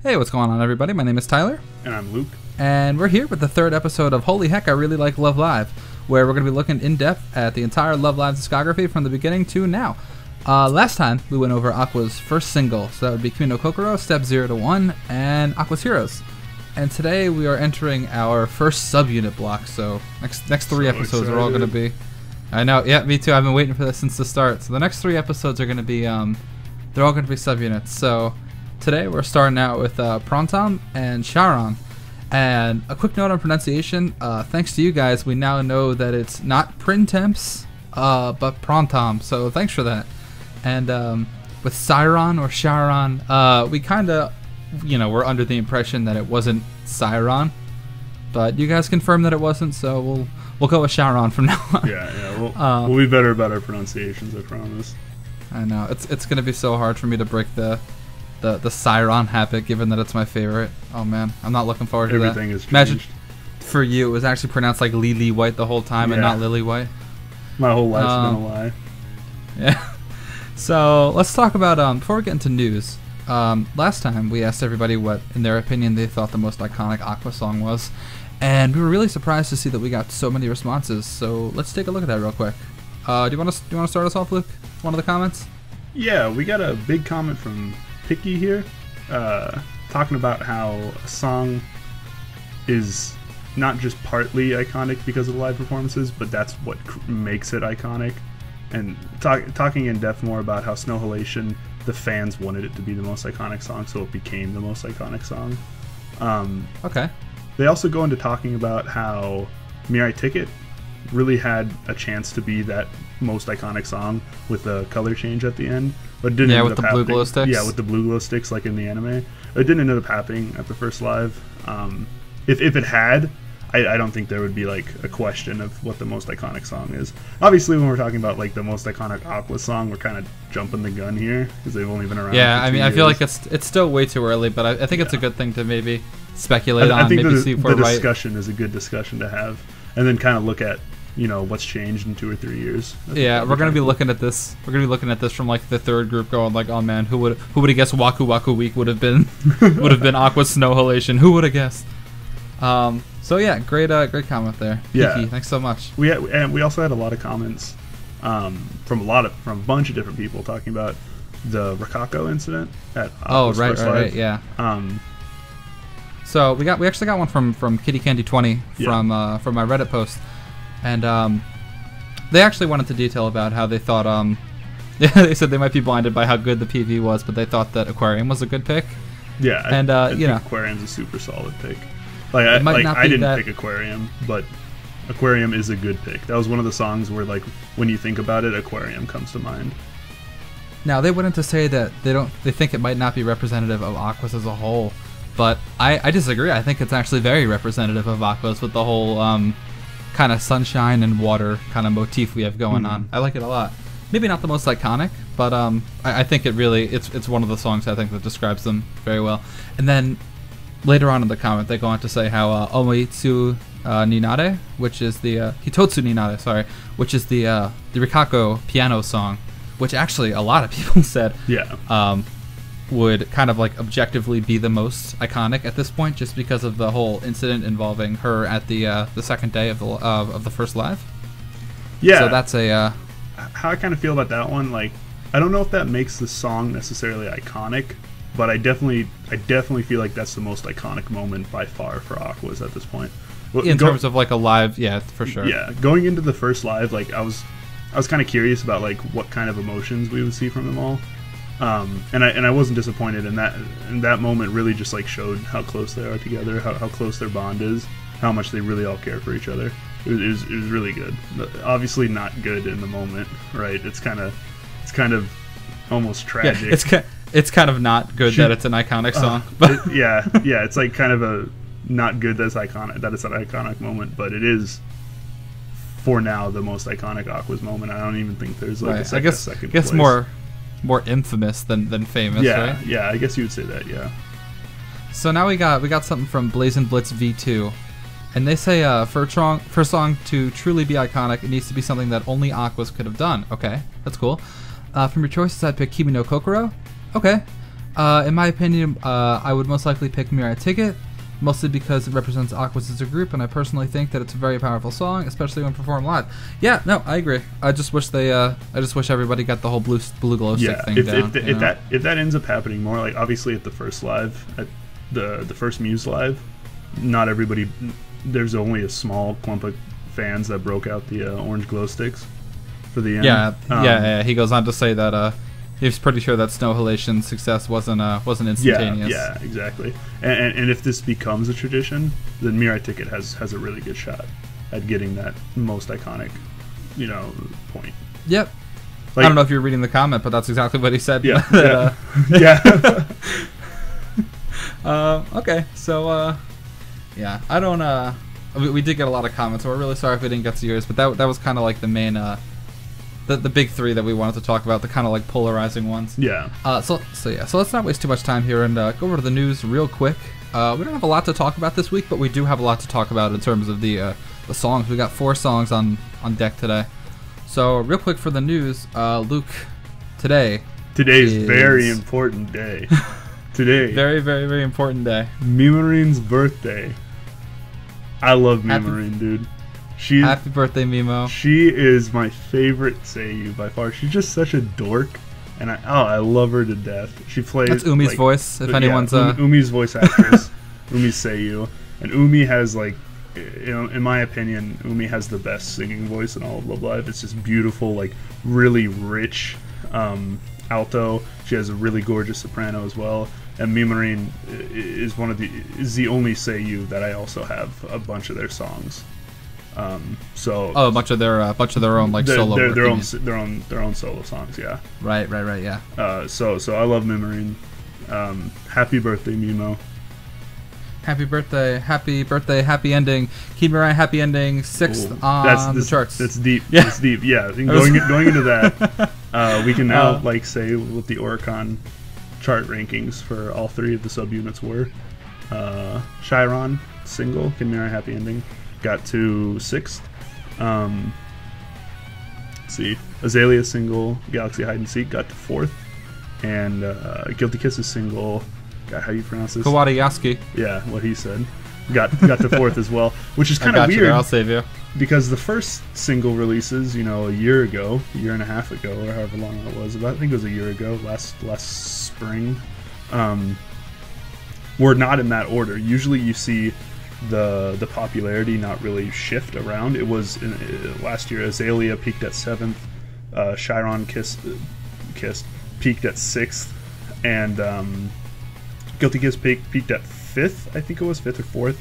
Hey, what's going on, everybody? My name is Tyler. And I'm Luke. And we're here with the third episode of Holy Heck, I Really Like Love Live, where we're going to be looking in depth at the entire Love Live discography from the beginning to now. Last time, we went over Aqua's first single, so that would be Kimi no Kokoro, Step 0 to 1, and Aqua's Heroes. And today, we are entering our first subunit block, so next three episodes are all going to be... I know, yeah, me too. I've been waiting for this since the start. So the next three episodes are going to be, they're all going to be subunits, so... Today we're starting out with Printemps and CYaRon. And a quick note on pronunciation, thanks to you guys, we now know that it's not Printemps, but Printemps, so thanks for that. And with CYaRon or CYaRon, we kind of, were under the impression that it wasn't CYaRon, but you guys confirmed that it wasn't, so we'll go with CYaRon from now on. Yeah, we'll be better about our pronunciations, I promise. I know, it's going to be so hard for me to break the CYaRon habit, given that it's my favorite. Oh man, I'm not looking forward to that. Everything is changed. Imagine for you, it was actually pronounced like Lily White the whole time and not Lily White. My whole life's been a lie. Yeah. So let's talk about before we get into news. Last time we asked everybody what, in their opinion, they thought the most iconic Aqua song was, and we were really surprised to see that we got so many responses. So let's take a look at that real quick. Do you want to start us off, Luke? One of the comments? Yeah, we got a big comment from Picky here, talking about how a song is not just partly iconic because of the live performances, but that's what makes it iconic, and talking in depth more about how Snow Halation, the fans wanted it to be the most iconic song, so it became the most iconic song. Okay. They also go into talking about how Mirai Ticket really had a chance to be that most iconic song with the color change at the end, but didn't end with up the happening. blue glow sticks. Yeah, with the blue glow sticks like in the anime. It didn't end up happening at the first live. If it had, I don't think there would be like a question of what the most iconic song is. Obviously, when we're talking about like the most iconic Aqua song, we're kind of jumping the gun here because they've only been around. Yeah, for 2 years. I feel like it's still way too early, but I think it's a good thing to maybe speculate on. I think maybe see if we're the right. discussion is a good discussion to have, and then kind of look at what's changed in 2 or 3 years. Yeah, we're gonna be looking at this. We're gonna be looking at this from like the third group, going like, "Oh man, who would have guessed Waku Waku Week would have been Aqua's Snow Halation? Who would have guessed?" So yeah, great comment there. Yeah, Kiki, thanks so much. We also had a lot of comments from a bunch of different people talking about the Rokako incident at Aqua's first live. Yeah. So we actually got one from Kitty Candy 20 from my Reddit post. And they actually went into detail about how they thought, they said they might be blinded by how good the PV was, but they thought that Aquarium was a good pick. Yeah, and I think Aquarium's a super solid pick. I didn't pick Aquarium, but Aquarium is a good pick. That was one of the songs where, like, when you think about it, Aquarium comes to mind. Now they went in to say that they think it might not be representative of Aqua's as a whole, but I disagree. I think it's actually very representative of Aqua's with the whole kind of sunshine and water kind of motif we have going on. I like it a lot. Maybe not the most iconic, but I think it's one of the songs I think that describes them very well. And then later on in the comment they go on to say how Omoitsu Ninare, which is the Hitotsu Ninare, sorry, which is the Rikako piano song, which actually a lot of people said would kind of like objectively be the most iconic at this point, just because of the whole incident involving her at the second day of the first live. Yeah. So that's how I kind of feel about that one. Like, I don't know if that makes the song necessarily iconic, but I definitely feel like that's the most iconic moment by far for Aqua's at this point. In terms of like a live, yeah, for sure. Yeah, going into the first live, like I was kind of curious about like what kind of emotions we would see from them all. And I wasn't disappointed in that. And that moment really just like showed how close they are together, how close their bond is, how much they really all care for each other. It was really good. Obviously not good in the moment, right? It's kind of almost tragic. Yeah, it's kind of not good that it's an iconic song. It's like kind of a not good that it's iconic, that it's an iconic moment, but it is for now the most iconic Aqua's moment. I don't even think there's like a second place. More infamous than famous, right? Yeah, I guess you would say that, yeah. So now we got something from Blazing Blitz V2, And they say for a song to truly be iconic, it needs to be something that only Aquas could have done. Okay, that's cool. From your choices, I'd pick Kimi no Kokoro. Okay. In my opinion, I would most likely pick Mirai Ticket, mostly because it represents Aquas as a group, and I personally think that it's a very powerful song, especially when performed live. Yeah, no, I agree. I just wish everybody got the whole blue glow stick thing down. If that ends up happening more, like obviously at the first live, at the first Muse live, not everybody. There's only a small clump of fans that broke out the orange glow sticks for the end. Yeah. He goes on to say that he's pretty sure that Snow Halation's success wasn't instantaneous. Yeah, exactly. And if this becomes a tradition, then Mirai Ticket has a really good shot at getting that most iconic, point. Yep. Like, I don't know if you're reading the comment, but that's exactly what he said. Yeah. Yeah. Okay, so yeah, I don't. We did get a lot of comments, so we're really sorry if we didn't get to yours. But that was kind of like the main, the big three that we wanted to talk about, the kind of like polarizing ones. Yeah. So let's not waste too much time here and go over to the news real quick. We don't have a lot to talk about this week, but we do have a lot to talk about in terms of the songs. We got 4 songs on deck today. So real quick for the news, Luke, today is very important day. Today, very, very, very important day. Mimorine's birthday. I love Mimorine, dude. Happy birthday, Mimo. She is my favorite Seiyu by far. She's just such a dork, and I love her to death. She plays. That's Umi's voice. If anyone's Umi's voice actress, Umi's Seiyu, and Umi has in my opinion, Umi has the best singing voice in all of Love Live. It's just beautiful, like really rich alto. She has a really gorgeous soprano as well. And Mimorine is the only Seiyu that I also have a bunch of their songs. A bunch of their own like solo. Their own solo songs. Yeah. Right. Yeah. So I love Mimorine. Happy birthday, Mimo. Happy birthday, happy ending. Keep Mirai happy ending 6th on the charts. That's deep. Yeah. That's deep. Yeah. Going into that, we can now say what the Oricon chart rankings for all 3 of the subunits were. CYaRon single, Keep Mirai happy ending, got to 6th. Let's see, Azalea single, Galaxy Hide and Seek, got to 4th, and Guilty Kiss's single. God, how do you pronounce this? Kawada-Yasuki. Yeah, what he said. Got to 4th as well, which is kind of weird. I'll save you. Because the first single releases, a year and a half ago, or however long it was, I think it was a year ago, last spring, were not in that order. Usually you see the popularity not really shift around. It was last year, Azalea peaked at 7th, CYaRon Kiss peaked at 6th, and Guilty Kiss peaked at 5th, I think it was 5th or 4th.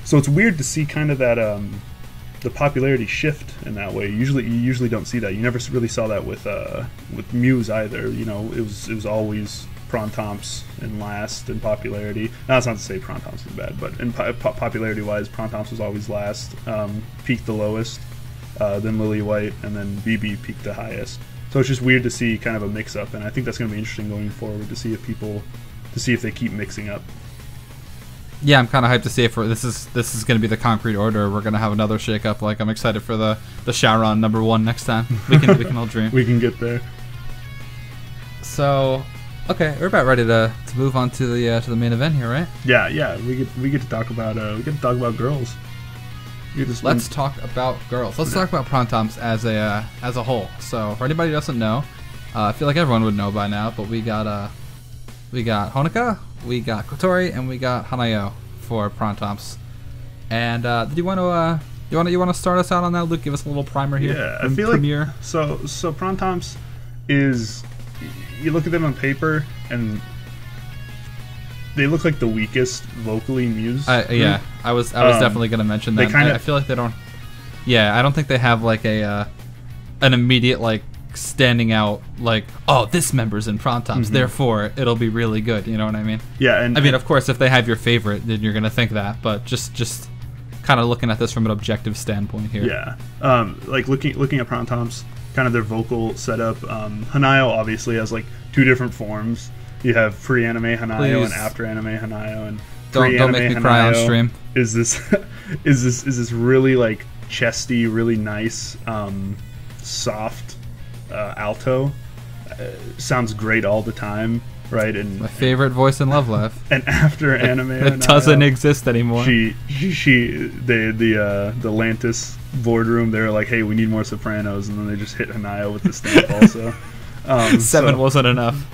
So it's weird to see kind of that the popularity shift in that way. You usually don't see that. You never really saw that with Muse either. It was always Printemps in last in popularity. Now, that's not to say Printemps is bad, but in popularity wise, Printemps was always last. Peaked the lowest, then Lily White, and then BB peaked the highest. So it's just weird to see kind of a mix up, and I think that's going to be interesting going forward to see if they keep mixing up. Yeah, I'm kind of hyped to see if this is going to be the concrete order. We're going to have another shake-up. Like, I'm excited for the CYaRon #1 next time. We can all dream. We can get there. So, okay, we're about ready to move on to the main event here, right? Yeah. We get to talk about girls. Let's talk about girls. Let's talk about Printemps as a whole. So, for anybody who doesn't know, I feel like everyone would know by now, but we got Honoka, we got Kotori, and we got Hanayo for Printemps. And did you want to start us out on that, Luke? Give us a little primer here. Yeah, I feel like so Printemps is, you look at them on paper and they look like the weakest vocally Muse. Yeah, I was definitely going to mention that. I feel like they don't. Yeah, I don't think they have like an immediate like standing out like, oh, this member's in Printemps, therefore it'll be really good. You know what I mean? Yeah, and I mean, of course, if they have your favorite, then you're gonna think that. But just kind of looking at this from an objective standpoint here. Yeah, like looking at Printemps, kind of their vocal setup. Hanayo obviously has like 2 different forms. You have pre-anime Hanayo and after anime Hanayo, and Don't make me cry on stream. Is this is this really like chesty, really nice, soft alto. Sounds great all the time, right? And my favorite voice in Love Live. And after anime, it doesn't exist anymore. The Lantis boardroom, they're like, hey, we need more sopranos, and then they just hit Hanayo with the stamp also. 7 wasn't enough.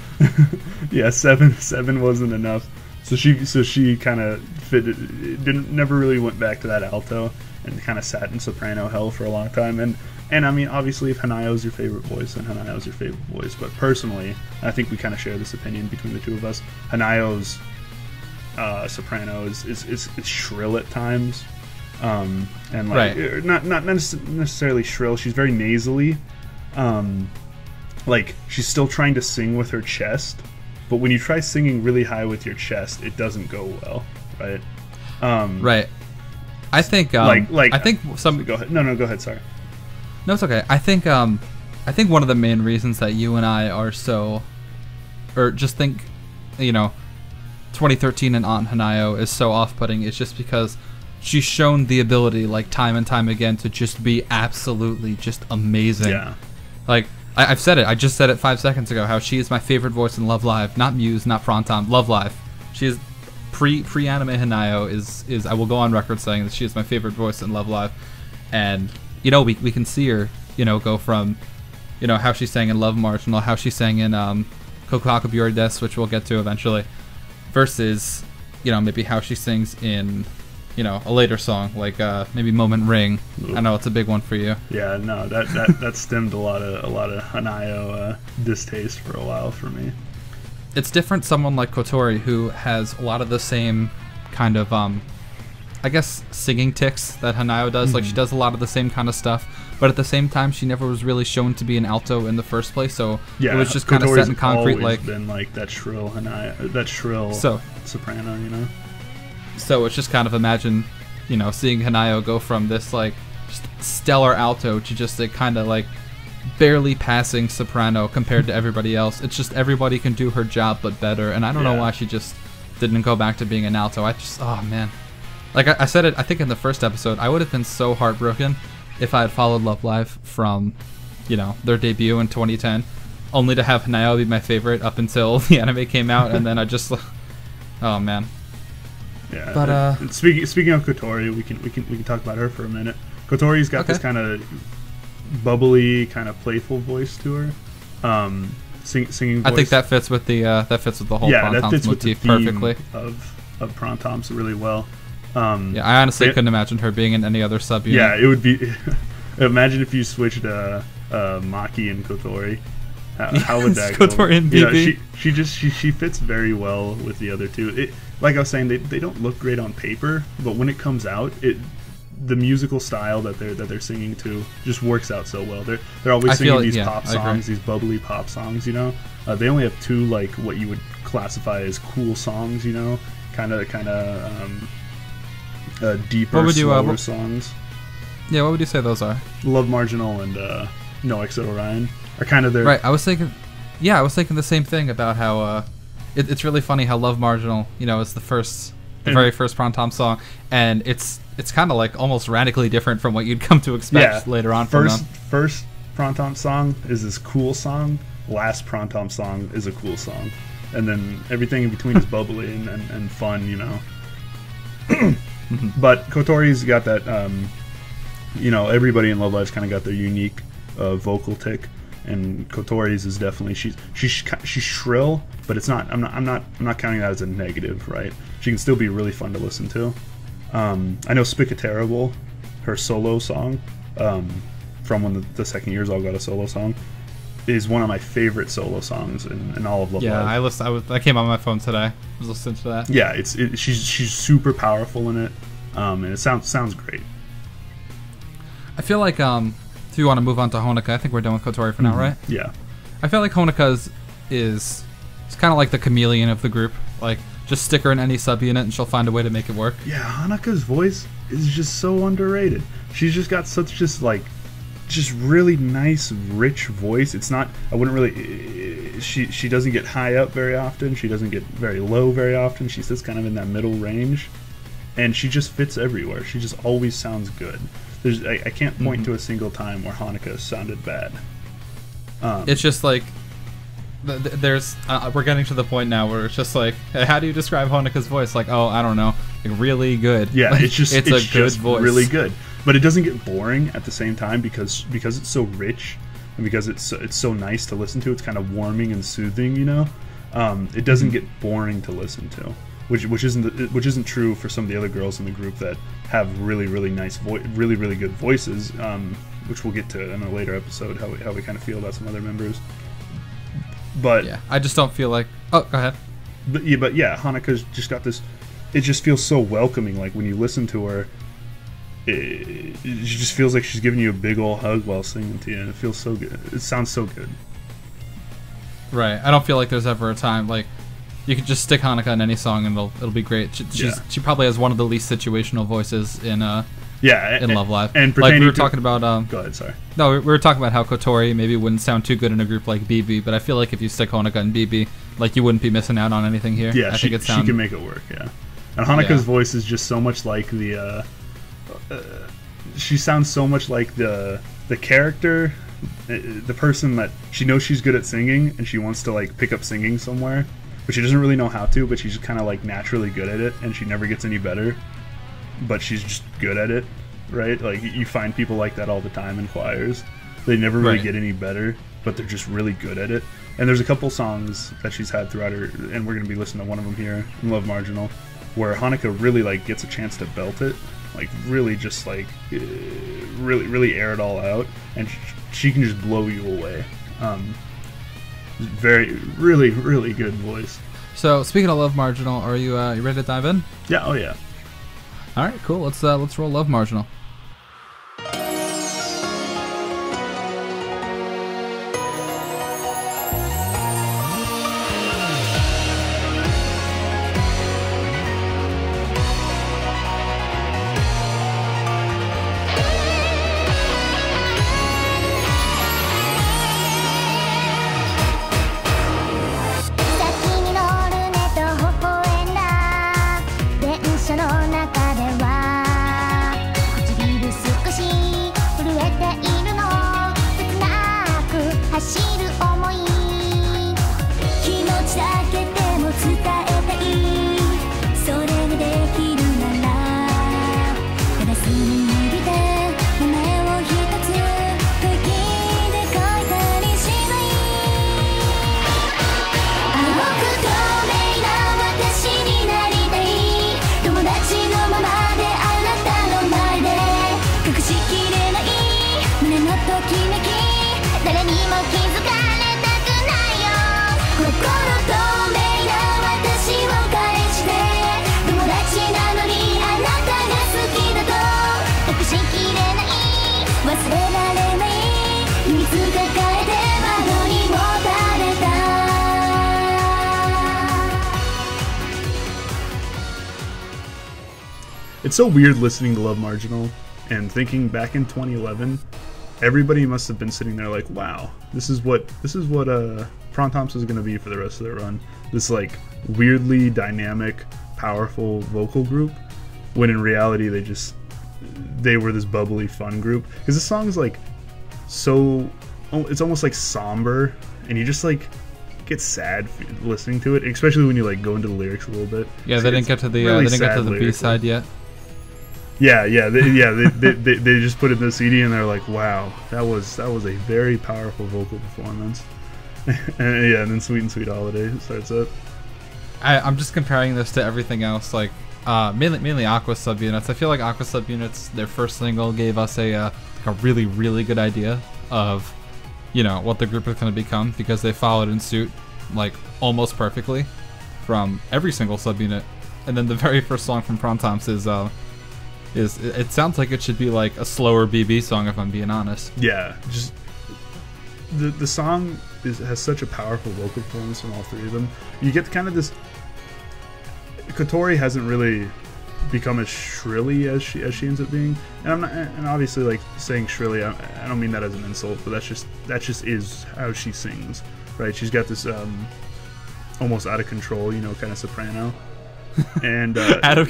Yeah, seven wasn't enough. So she kind of never really went back to that alto, and kind of sat in soprano hell for a long time. And I mean, obviously, if Hanayo's your favorite voice, then Hanayo's your favorite voice. But personally, I think we kind of share this opinion between the two of us. Hanayo's soprano is shrill at times, and like right. not necessarily shrill. She's very nasally. Like she's still trying to sing with her chest, but when you try singing really high with your chest, it doesn't go well, right? Right. I think I think some. Go ahead. No, go ahead. Sorry. No, it's okay. I think one of the main reasons that you and I are so, or just think, 2013 and Aunt Hanayo is so off-putting is just because she's shown the ability, like, time and time again to just be absolutely just amazing. Yeah. Like, I've said it. I just said it 5 seconds ago, how she is my favorite voice in Love Live. Not Muse, not Printemps, Love Live. She is, pre-anime Hanayo is, I will go on record saying that she is my favorite voice in Love Live. And... we can see her, go from, how she sang in Love Marginal, how she sang in Kokuhaku Byori Desu, which we'll get to eventually, versus, maybe how she sings in, a later song, like maybe Moment Ring. Ooh. I know it's a big one for you. Yeah, no, that stemmed a lot of Hanayo distaste for a while for me. It's different someone like Kotori, who has a lot of the same kind of, I guess, singing tics that Hanayo does. Mm-hmm. Like, she does a lot of the same kind of stuff, but at the same time, she never was really shown to be an alto in the first place, so it was just kind of set in concrete. Like, been like that shrill Hanayo, that shrill soprano, So it's just kind of imagine, seeing Hanayo go from this, like, just stellar alto to just a kind of, like, barely passing soprano compared to everybody else. It's just everybody can do her job, but better, and I don't know why she just didn't go back to being an alto. Oh, man. Like I said it, I think in the first episode, I would have been so heartbroken if I had followed Love Live from, their debut in 2010, only to have Hanayo be my favorite up until the anime came out, and then I just, oh man. Yeah. But speaking of Kotori, we can talk about her for a minute. Kotori's got this kind of bubbly, kind of playful voice to her. Singing voice. I think that fits with the whole Printemps motif perfectly. Of Printemps really well. I honestly couldn't imagine her being in any other sub unit. Yeah, it would be. Imagine if you switched Maki and Kotori. How would that go? Kotori and BB. She fits very well with the other two. Like I was saying, they don't look great on paper, but when it comes out, the musical style that they're singing to just works out so well. They're always singing these pop songs, these bubbly pop songs. They only have two, like, what you would classify as cool songs. Kind of. Deeper, slower songs. Yeah, what would you say those are? Love Marginal and No Exit Orion are kind of their... Right, I was thinking the same thing about how it's really funny how Love Marginal, is the very first Printemps song, and it's kind of like almost radically different from what you'd come to expect later on from them. First Printemps song is this cool song, last Printemps song is a cool song, and then everything in between is bubbly and fun, But Kotori's got that, everybody in Love Live's kind of got their unique vocal tick, and Kotori's is definitely she's shrill, but it's not. I'm not counting that as a negative, right? She can still be really fun to listen to. I know Spica Terrible, her solo song, from when the second year's all got a solo song, is one of my favorite solo songs in all of Love Live. Yeah, I came on my phone today. I was listening to that. Yeah, she's super powerful in it, and it sounds great. I feel like if you want to move on to Honoka, I think we're done with Kotori for now, right? Yeah. I feel like Honoka is kind of like the chameleon of the group. Like, just stick her in any subunit and she'll find a way to make it work. Yeah, Honoka's voice is just so underrated. She's just got such just really nice, rich voice. It's not. I wouldn't really. She doesn't get high up very often. She doesn't get very low very often. She sits kind of in that middle range, and she just fits everywhere. She just always sounds good. I can't point to a single time where Hanukkah sounded bad. It's just like there's we're getting to the point now where it's just like, hey, how do you describe Honoka's voice? Like, oh, I don't know, like really good. Yeah, like, it's a just good voice, really good. But it doesn't get boring at the same time because it's so rich and because it's so nice to listen to. It's kind of warming and soothing, you know. It doesn't get boring to listen to, which isn't true for some of the other girls in the group that have really nice really good voices. Which we'll get to in a later episode how we kind of feel about some other members. But yeah, I just don't feel like. Oh, go ahead. But yeah, Hanukkah's just got this. It just feels so welcoming. Like when you listen to her. It just feels like she's giving you a big old hug while singing to you, and it feels so good. It sounds so good. Right. I don't feel like there's ever a time like you could just stick Hanukkah in any song and it'll be great. She probably has one of the least situational voices in Love Live. And like we were talking about. Go ahead. Sorry. No, we were talking about how Kotori maybe wouldn't sound too good in a group like BB, but I feel like if you stick Hanukkah in BB, like you wouldn't be missing out on anything here. Yeah, she can make it work. Yeah, and Hanukkah's voice is just so much like the. She sounds so much like the character, the person that she knows she's good at singing and she wants to like pick up singing somewhere, but she doesn't really know how to. But she's just kind of like naturally good at it, and she never gets any better. But she's just good at it, right? Like you find people like that all the time in choirs. They never really get any better, but they're just really good at it. And there's a couple songs that she's had throughout her, and we're gonna be listening to one of them here in Love Marginal, where Hanukkah really like gets a chance to belt it. Like really just like really air it all out, and she can just blow you away. Really good voice. So speaking of Love Marginal, are you ready to dive in? Yeah. Oh yeah. All right, cool. Let's roll Love Marginal. It's so weird listening to Love Marginal and thinking back in 2011, everybody must have been sitting there like, wow, this is what Printemps is going to be for the rest of their run. This like weirdly dynamic, powerful vocal group, when in reality they were this bubbly, fun group. Because the song's like so, it's almost like somber, and you just like get sad listening to it, especially when you like go into the lyrics a little bit. Yeah, they didn't get to the B side yet. Yeah, they just put it in the CD and they're like, wow, that was a very powerful vocal performance. and then Sweet and Sweet Holiday starts up. I'm just comparing this to everything else, like mainly Aqua subunits. I feel like Aqua subunits, their first single gave us a really good idea of, you know, what the group is going to become, because they followed in suit like almost perfectly from every single subunit. And then the very first song from Printemps is it sounds like it should be like a slower BB song, if I'm being honest. Yeah, just the song has such a powerful vocal performance from all three of them. You get kind of this. Kotori hasn't really become as shrilly as she ends up being. And I'm not, and obviously like saying shrilly, I don't mean that as an insult, but that just is how she sings, right? She's got this almost out of control, you know, kind of soprano. And out of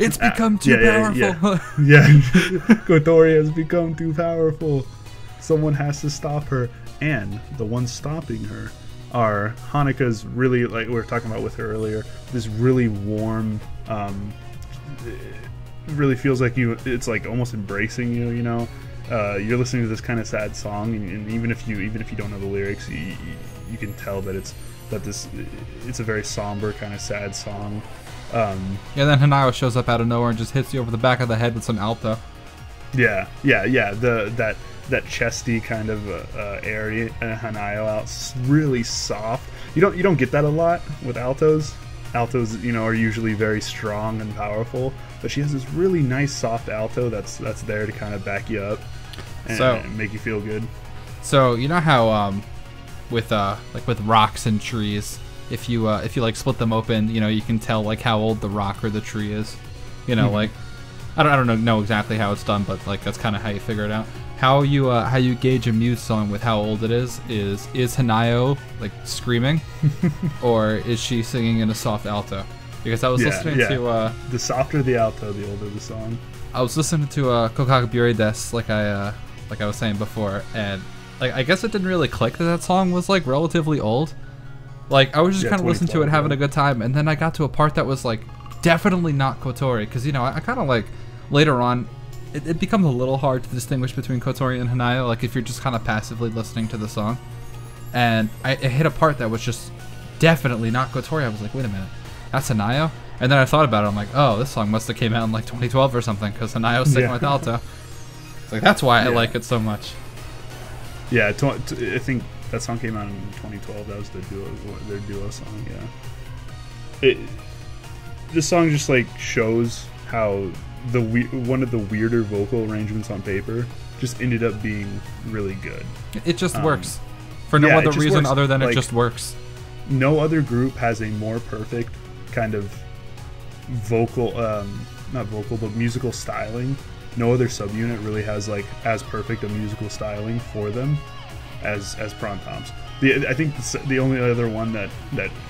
it's become too powerful. Yeah. Kotori has become too powerful. Someone has to stop her, and the ones stopping her are Haneka's really, like we were talking about with her earlier, this really warm, it really feels like it's like almost embracing you, you know. You're listening to this kind of sad song, and even if you don't know the lyrics, you can tell that it's a very somber kind of sad song. Yeah, then Hanayo shows up out of nowhere and just hits you over the back of the head with some alto. Yeah. That chesty kind of area, Hanayo out, really soft. You don't get that a lot with altos. Altos, you know, are usually very strong and powerful, but she has this really nice soft alto that's there to kind of back you up and make you feel good. So you know how with rocks and trees, if you like split them open, you know, you can tell like how old the rock or the tree is. You know, like I don't know exactly how it's done, but like that's kind of how you figure it out. How you gauge a Muse song with how old it is Hanayo like screaming, or is she singing in a soft alto? Because I was listening to the softer the alto, the older the song. I was listening to Kokakaburi Des, like I was saying before, and like I guess it didn't really click that song was like relatively old. Like I was just kind of listening to it, having a good time, and then I got to a part that was like definitely not Kotori, because you know I kind of like later on. It becomes a little hard to distinguish between Kotori and Hanayo, like if you're just kind of passively listening to the song. And I hit a part that was just definitely not Kotori. I was like, wait a minute, that's Hanayo? And then I thought about it, I'm like, oh, this song must have came out in like 2012 or something, because Hanayo's singing with alto. It's like, that's why I like it so much. Yeah, I think that song came out in 2012. That was their duo song, yeah. This song just like shows how one of the weirder vocal arrangements on paper just ended up being really good. It just works for no other reason other than like, it just works. No other group has a more perfect kind of vocal, not vocal, but musical styling. No other subunit really has like as perfect a musical styling for them as Printemps. I think the only other one that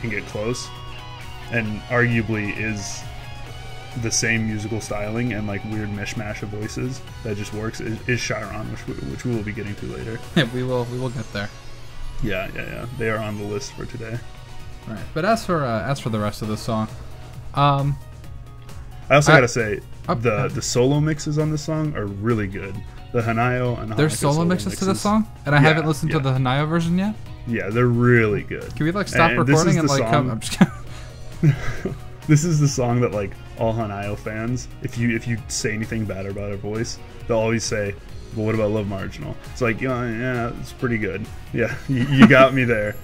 can get close, and arguably is the same musical styling and like weird mishmash of voices that just works, is CYaRon, which we will be getting to later. we will get there. Yeah. They are on the list for today. All right, but as for the rest of the song, I also gotta say the solo mixes on this song are really good. The Hanayo and there's solo mixes to this song, and I haven't listened to the Hanayo version yet. Yeah, they're really good. Can we like stop recording and like come? I'm just kidding. This is the song that like all Hanayo fans, if you say anything bad about her voice, they'll always say, "But what about Love Marginal?" It's like, yeah, it's pretty good. Yeah, you got me there.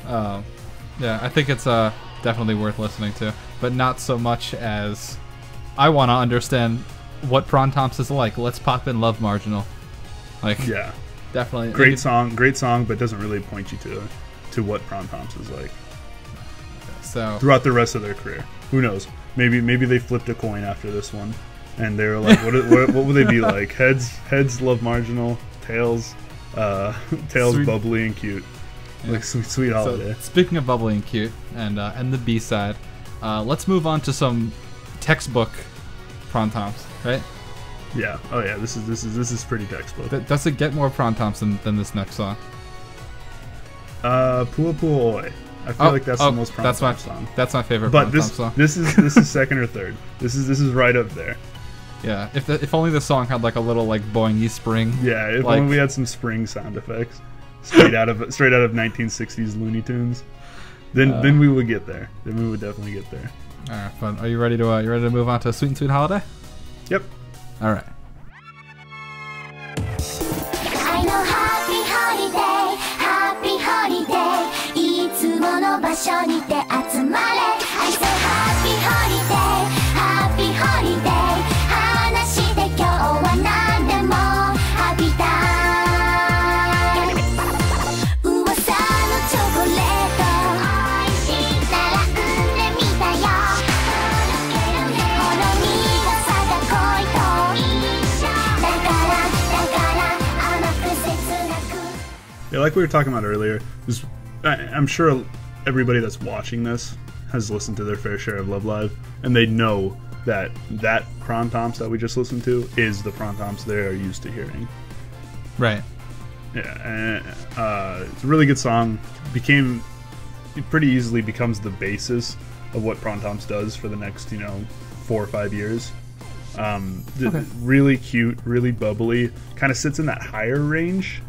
Yeah, I think it's definitely worth listening to, but not so much as I want to understand what Printemps is like. Let's pop in Love Marginal. Like, yeah, definitely great song, but doesn't really point you to what Printemps is like. So throughout the rest of their career, who knows? Maybe they flipped a coin after this one, and they were like, what will they be like? Heads Love Marginal, tails sweet. Bubbly and cute, like sweet holiday. So, speaking of bubbly and cute, and the B side, let's move on to some textbook Printemps, right? Yeah. Oh yeah. This is pretty textbook. Does it get more Printemps than this next song? Pua Pua Oi. I feel like that's the most Printemps song. That's my favorite Printemps song. This is second or third. This is right up there. Yeah. If only the song had like a little like boingy spring. Yeah. If only we had some spring sound effects straight out of 1960s Looney Tunes. Then we would get there. Then we would definitely get there. All right, fun. Are you ready to move on to Sweet and Sweet Holiday? Yep. All right. I know happy holiday, happy holiday. いつもの場所にて集まれ。I so happy holiday, happy holiday. 話して今日は何でも happy time. 噂のチョコレート。美味しいならんでみたよ。like we were talking about earlier. I'm sure everybody that's watching this has listened to their fair share of Love Live, and they know that Printemps that we just listened to is the Printemps they are used to hearing. Right. Yeah, and it's a really good song. It pretty easily becomes the basis of what Printemps does for the next 4 or 5 years. Okay. Really cute, really bubbly. Kind of sits in that higher range,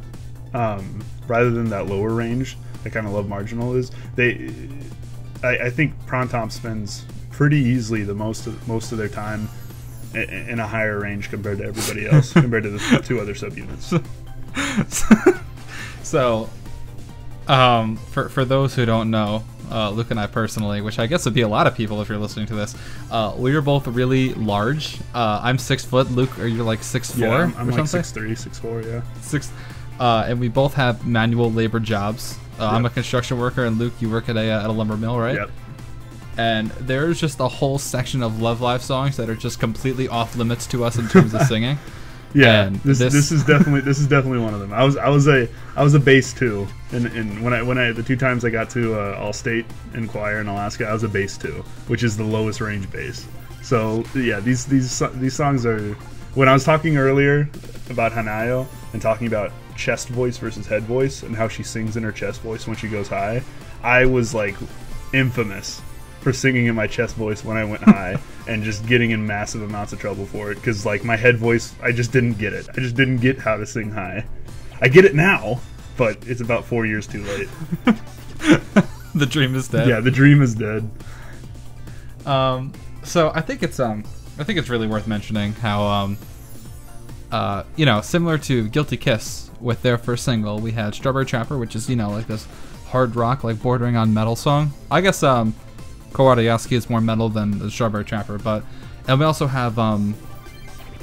rather than that lower range that kind of Love Marginal is. I think Printemps spends pretty easily the most of their time in a higher range compared to everybody else, compared to the two other subunits. So, for those who don't know, Luke and I personally, which I guess would be a lot of people if you're listening to this, we are both really large. I'm 6 foot. Luke, are you like 6'4"? Yeah, I'm or like something? 6'3", 6'4", yeah. And we both have manual labor jobs. I'm a construction worker, and Luke, you work at a lumber mill, right? Yep. And there's just a whole section of Love Live songs that are just completely off limits to us in terms of singing. Yeah, and this is definitely one of them. I was a bass 2, and when I the 2 times I got to Allstate in choir in Alaska, I was a bass 2, which is the lowest range bass. So yeah, these songs are. When I was talking earlier about Hanayo and talking about chest voice versus head voice and how she sings in her chest voice when she goes high, I was like infamous for singing in my chest voice when I went high and just getting in massive amounts of trouble for it, because like my head voice, I just didn't get it. I just didn't get how to sing high. I get it now, but it's about 4 years too late. The dream is dead. Yeah, the dream is dead. So I think it's really worth mentioning how similar to Guilty Kiss with their first single, we had Strawberry Trapper, which is like this hard rock, like bordering on metal song. I guess Kowarayasuki is more metal than the Strawberry Trapper, and we also have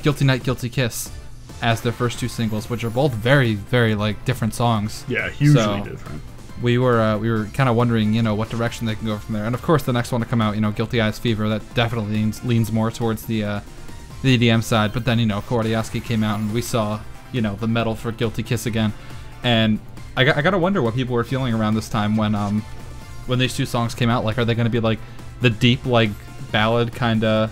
Guilty Night, Guilty Kiss as their first 2 singles, which are both very, very like different songs. Yeah, hugely different. We were kind of wondering, what direction they can go from there. And of course, the next one to come out, Guilty Eyes Fever, that definitely leans more towards the EDM side. But then, Kowarayasuki came out, and we saw, the metal for Guilty Kiss again. And I gotta wonder what people were feeling around this time when these 2 songs came out. Like, are they going to be like the deep, like ballad kind of,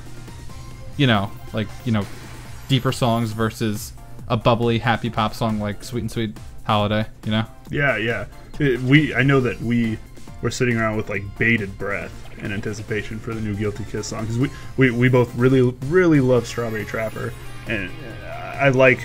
deeper songs versus a bubbly, happy pop song like Sweet and Sweet Holiday? Yeah. I know that we were sitting around with like bated breath in anticipation for the new Guilty Kiss song, because we both really love Strawberry Trapper, and I like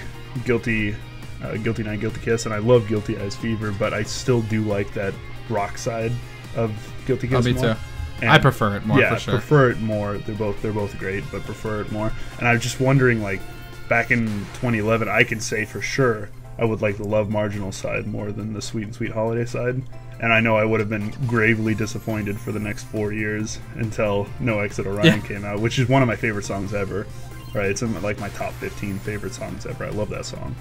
Guilty Night, Guilty Kiss, and I love Guilty Eyes Fever, but I still do like that rock side of Guilty Kiss me more. too. And I prefer it more. Yeah, for sure. Prefer it more. They're both great, but prefer it more. And I was just wondering, like, back in 2011, I could say for sure I would like the Love Marginal side more than the Sweet and Sweet Holiday side. And I know I would have been gravely disappointed for the next 4 years until No Exit Orion came out, which is one of my favorite songs ever. Right, it's in like my top 15 favorite songs ever. I love that song.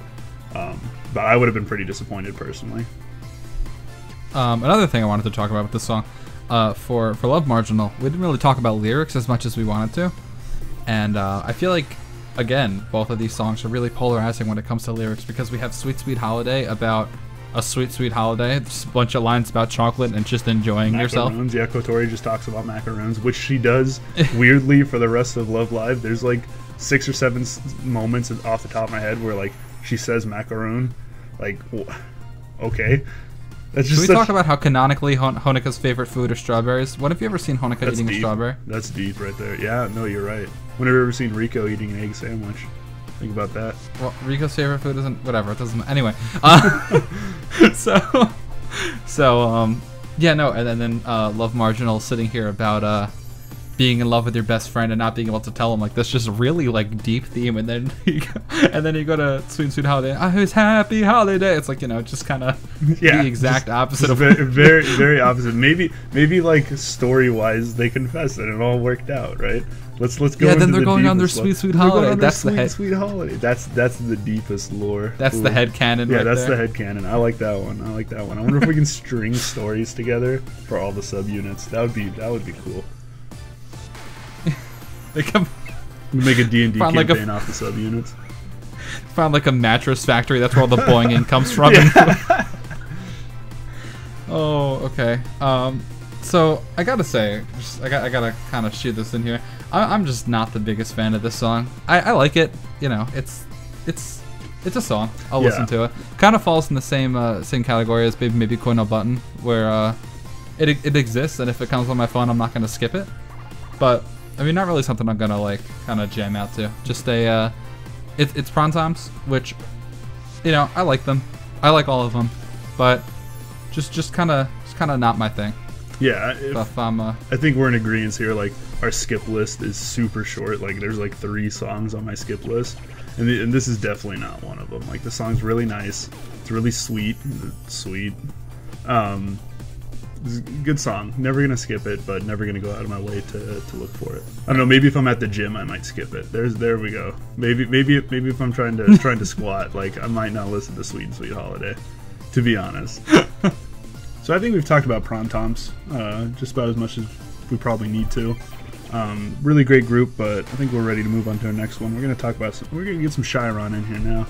But I would have been pretty disappointed personally. Another thing I wanted to talk about with this song, for Love Marginal, we didn't really talk about lyrics as much as we wanted to. And I feel like, again, both of these songs are really polarizing when it comes to lyrics, because we have Sweet Sweet Holiday about a sweet, sweet holiday. There's a bunch of lines about chocolate and just enjoying yourself. Yeah, Kotori just talks about macaroons, which she does weirdly for the rest of Love Live. There's like 6 or 7 moments off the top of my head where like she says macaroon. Like, okay. That's just Should we talk about how canonically Honeka's favorite food are strawberries? When have you ever seen Honeka eating a strawberry? That's deep right there. Yeah, no, you're right. When have you ever seen Rico eating an egg sandwich? Think about that. Well, Rico's favorite food isn't... Whatever, it doesn't... Anyway. Yeah, no, and then Love Marginal sitting here about being in love with your best friend and not being able to tell him, like, this just really like deep theme, and then you go to Sweet and Sweet Holiday. I was happy holiday. It's like, just kind of the exact opposite of very very opposite. Maybe like story wise they confess and it all worked out, right? Let's go. Yeah, then they're going on their Sweet Sweet Holiday. That's the Sweet Holiday. That's the deepest lore. That's the headcanon. Yeah, right that's there. The headcanon. I like that one. I wonder if we can string stories together for all the subunits. That would be cool. They come. Make a D&D campaign like off the subunits. Found like a mattress factory. That's where all the boinging comes from. Oh, okay. So I gotta say, I gotta kind of shoot this in here. I'm just not the biggest fan of this song. I like it. You know, it's a song. I'll listen to it. Kind of falls in the same category as maybe Koi no Button, where it exists, and if it comes on my phone, I'm not gonna skip it. But I mean, not really something I'm gonna like kind of jam out to. Just it's Printemps, which, you know, I like them. I like all of them, but just kind of not my thing. Yeah, I think we're in agreement here. Like, our skip list is super short. Like, there's like 3 songs on my skip list, and this is definitely not one of them. Like, the song's really nice. It's really sweet. It's a good song. Never gonna skip it, but never gonna go out of my way to look for it. I don't know. Maybe if I'm at the gym, I might skip it. There we go. Maybe if I'm trying to squat, like, I might not listen to Sweet and Sweet Holiday, to be honest. So I think we've talked about Printemps just about as much as we probably need to. Really great group, but I think we're ready to move on to our next one. We're going to talk about we're going to get some CYaRon in here now.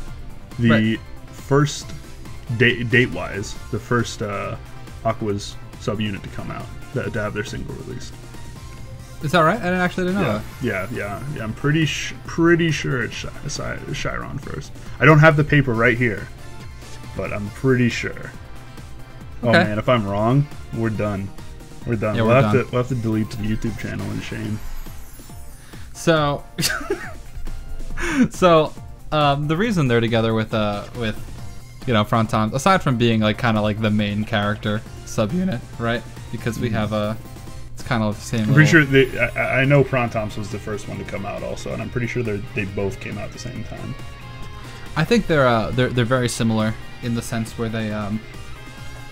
The first date-wise, the first Aqua's subunit to come out, to have their single released. Is that right? I didn't know that. Yeah. I'm pretty sure it's CYaRon first. I don't have the paper right here, but I'm pretty sure. Okay. Oh man, if I'm wrong, we're done. We're done. Yeah, we'll have to delete the YouTube channel in shame. So, the reason they're together with you know, Printemps, aside from being like kind of like the main character subunit, right? Because we have it's kind of the same. I'm pretty sure I know Printemps was the first one to come out also, and I'm pretty sure they both came out at the same time. I think they're very similar in the sense where they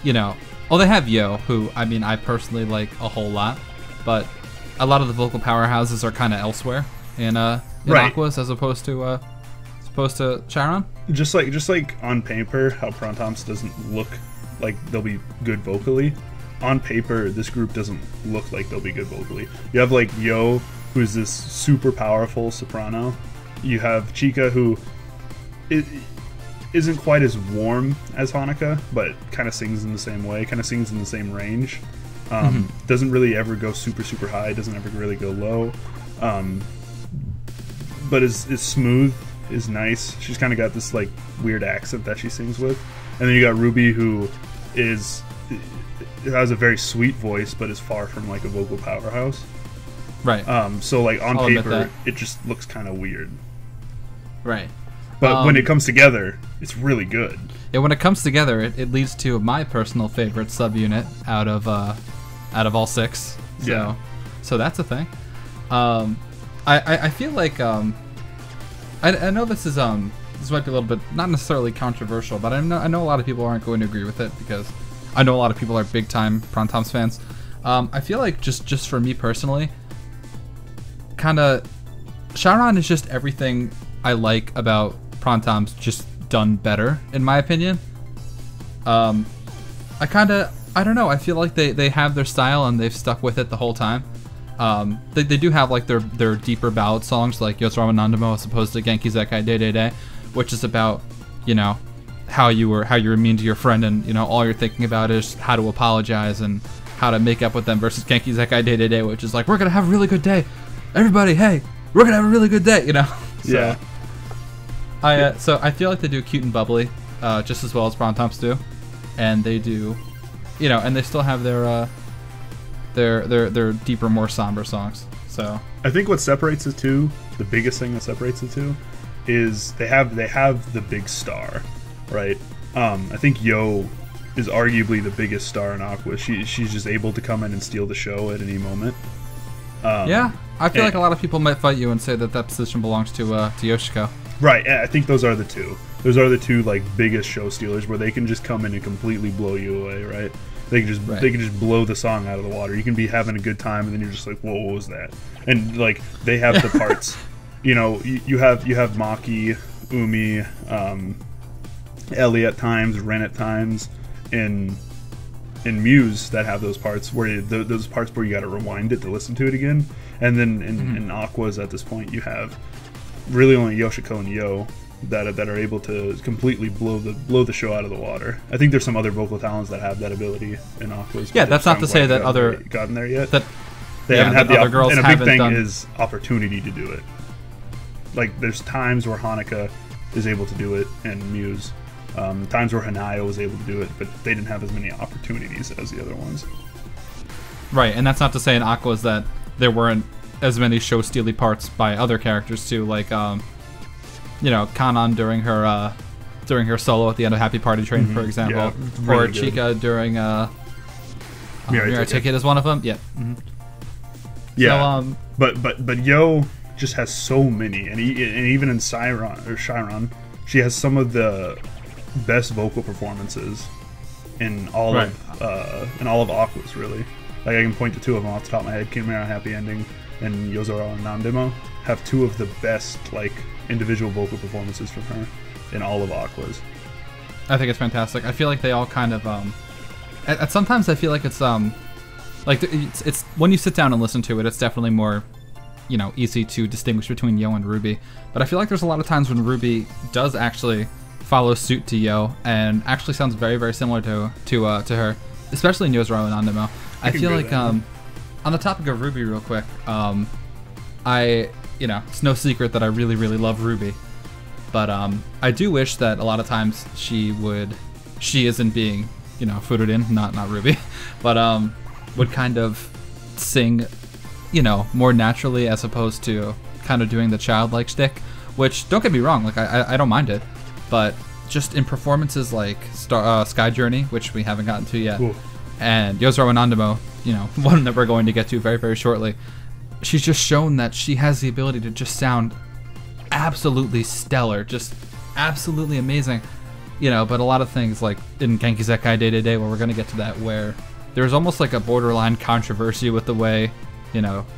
you know, well, they have Yo, who, I mean, I personally like a whole lot, but a lot of the vocal powerhouses are kind of elsewhere in Aqua's as opposed to CYaRon. Just like on paper, how Printemps doesn't look like they'll be good vocally. On paper, this group doesn't look like they'll be good vocally. You have like Yo, who's this super powerful soprano. You have Chica, who isn't quite as warm as Hanukkah, but kind of sings in the same way, kind of sings in the same range. Doesn't really ever go super, super high, doesn't ever really go low. But is smooth, is nice. She's kind of got this like weird accent that she sings with. And then you got Ruby, who has a very sweet voice, but is far from like a vocal powerhouse. Right. So like on paper, it just looks kind of weird. Right. But when it comes together, it's really good. Yeah, when it comes together, it leads to my personal favorite subunit out of all 6. So that's a thing. I feel like I know this might be a little bit not necessarily controversial, but I know a lot of people aren't going to agree with it because I know a lot of people are big time Printemps fans. I feel like just for me personally, kind of CYaRon is just everything I like about Printemps, just done better, in my opinion. I don't know, I feel like they have their style and they've stuck with it the whole time. They do have like their deeper ballad songs like Yozora and Nandemo as opposed to Genki Zenkai Day Day Day, which is about, you know, how you were mean to your friend and, you know, all you're thinking about is how to apologize and how to make up with them, versus Genki Zenkai Day Day Day, which is like, we're gonna have a really good day, everybody, hey, we're gonna have a really good day, you know. Yeah. So I feel like they do cute and bubbly, just as well as Printemps do, and they do, you know, and they still have their deeper, more somber songs. So I think what separates the two, the biggest thing that separates the two, is they have the big star, right? I think Yo is arguably the biggest star in Aqua. She's just able to come in and steal the show at any moment. Yeah, I feel like a lot of people might fight you and say that position belongs to Yoshiko. Right, I think those are the two. Those are the two like biggest show stealers where they can just come in and completely blow you away, right? They can just blow the song out of the water. You can be having a good time and then you're just like, whoa, what was that? And like they have the parts. You know, you have Maki, Umi, Ellie at times, Ren at times, and Muse that have those parts where those parts where you got to rewind it to listen to it again. And then in Aqua's at this point you have really only Yoshiko and Yo, that are able to completely blow the show out of the water. I think there's some other vocal talents that have that ability in Aqua's. Yeah, that's not to say that other gotten there yet. That they haven't had the other girls and a big haven't thing done. is opportunity to do it. Like there's times where Hanukkah is able to do it and Muse, times where Hanaya was able to do it, but they didn't have as many opportunities as the other ones. Right, and that's not to say in Aqua's that there weren't as many show steely parts by other characters too, like Kanan during her solo at the end of Happy Party Train, for example, Yeah, or really good. Chica during Mirai Ticket is one of them. Yeah. Mm-hmm. Yeah, So, but Yo just has so many, and even in CYaRon, she has some of the best vocal performances in all of Aqua's, really. Like I can point to two of them off the top of my head. Kimura Happy Ending and Yozora and Nandemo have two of the best like individual vocal performances from her in all of Aqua's. I think it's fantastic. I feel like they all kind of at sometimes I feel like it's like it's when you sit down and listen to it, it's definitely more easy to distinguish between Yo and Ruby. But I feel like there's a lot of times when Ruby does actually follow suit to Yo and actually sounds very, very similar to her, especially in Yozora and Nandemo. I feel like on the topic of Ruby real quick, it's no secret that I really, really love Ruby. But I do wish that a lot of times she isn't being, Fururin, not Ruby, but would kind of sing, more naturally as opposed to kind of doing the childlike shtick, which, don't get me wrong, like I don't mind it, but just in performances like Sky Journey, which we haven't gotten to yet, Ooh. and Yozora Nandemo, one that we're going to get to very, very shortly, she's just shown that she has the ability to just sound absolutely stellar, just absolutely amazing, but a lot of things like in Genki Zenkai Day to Day, where we're going to get to that, where there's almost like a borderline controversy with the way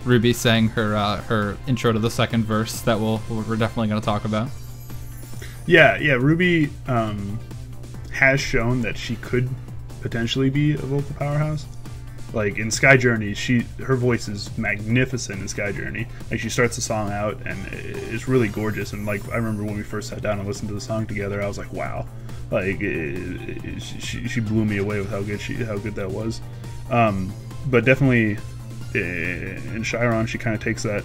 Ruby sang her intro to the second verse that we're definitely going to talk about. Yeah, Ruby has shown that she could potentially be a vocal powerhouse. Like in Sky Journey, her voice is magnificent in Sky Journey. Like she starts the song out and it's really gorgeous. And like I remember when we first sat down and listened to the song together, I was like, wow, like she blew me away with how good that was. But definitely in CYaRon, she kind of takes that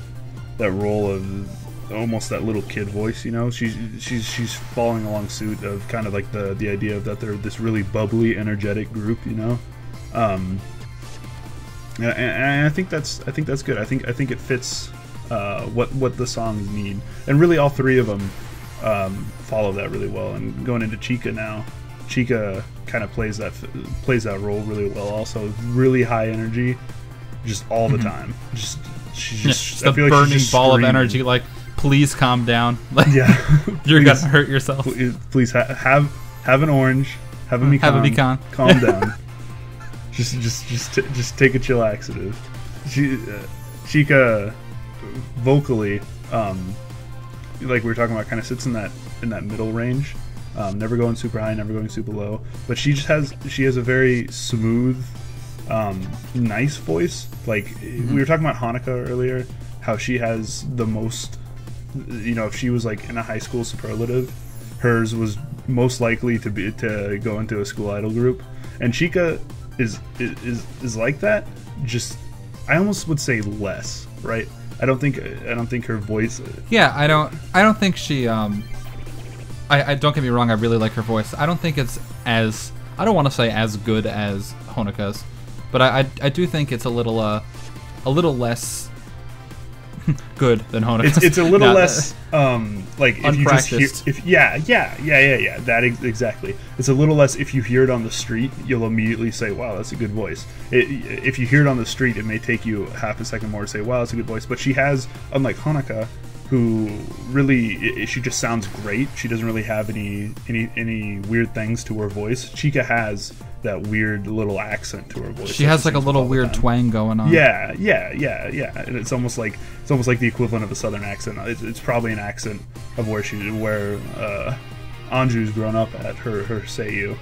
role of almost that little kid voice. She's following along suit of kind of like the idea of that they're this really bubbly, energetic group. And I think that's good. I think it fits what the songs need, and really all three of them follow that really well. And going into Chica now, Chica kind of plays that role really well. Also, really high energy, just all the time. She's just the burning ball of energy. Like, please calm down. Like, yeah, you're gonna hurt yourself. Please have an orange, have a pecan, calm down. Just take a chill laxative. Chica vocally, like we were talking about, kind of sits in that middle range, never going super high, never going super low. But she has a very smooth, nice voice. Like we were talking about Hanukkah earlier, how she has the most. If she was like in a high school superlative, hers was most likely to go into a school idol group, and Chica is like that. Just I almost would say less, right? I don't think her voice. Yeah, I don't think she. I don't get me wrong. I really like her voice. I don't think it's as. I don't want to say as good as Honoka's, but I do think it's a little less good than Honoka's. It's a little less like if unpracticed. You just hear, that exactly. It's a little less if you hear it on the street, you'll immediately say, wow, that's a good voice. If you hear it on the street, it may take you half a second more to say, wow, that's a good voice. But she has, unlike Honoka, who really, she just sounds great. She doesn't really have any weird things to her voice. Chica has that weird little accent to her voice. She has like a little weird twang going on. Yeah. And it's almost like the equivalent of a southern accent. It's probably an accent of where Anju's grown up at, her Seiyu.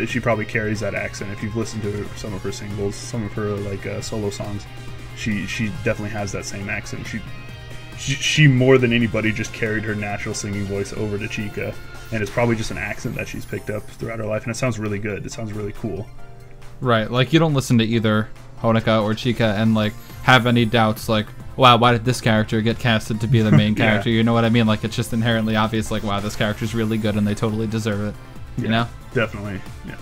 She probably carries that accent. If you've listened to some of her singles, some of her like solo songs, she definitely has that same accent. she more than anybody just carried her natural singing voice over to Chika, and it's probably just an accent that she's picked up throughout her life, and it sounds really good. It sounds really cool. Right, like you don't listen to either Honoka or Chika and like have any doubts like, wow, why did this character get casted to be the main character? You know what I mean? Like it's just inherently obvious, like, wow, this character's really good and they totally deserve it. You know? Definitely. Yeah.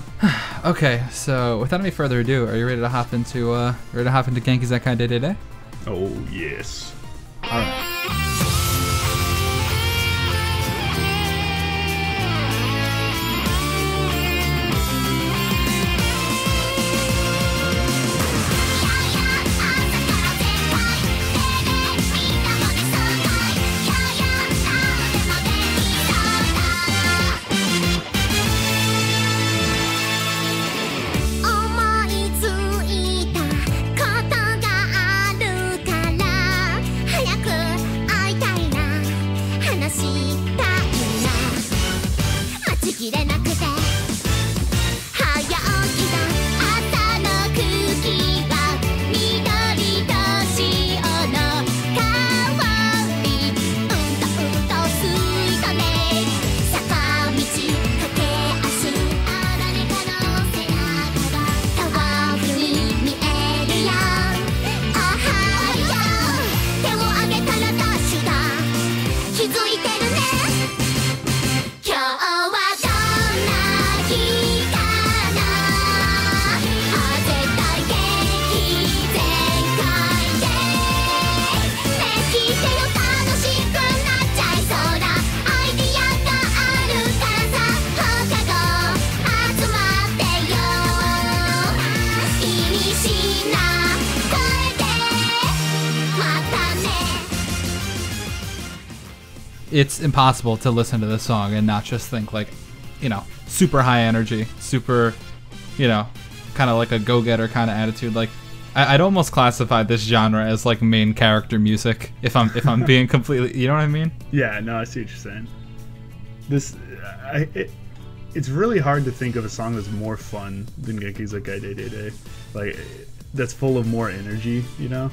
Okay, so without any further ado, are you ready to hop into Genki Zenkai Day Day Day? Oh yes. All right. 'It's impossible to listen to this song and not just think like, you know, super high energy, super, you know, kind of like a go-getter kind of attitude. Like, I'd almost classify this genre as like main character music if I'm being completely, you know what I mean? Yeah, no, I see what you're saying. It's really hard to think of a song that's more fun than Genki Zenkai Day Day Day. Like, that's full of more energy, you know?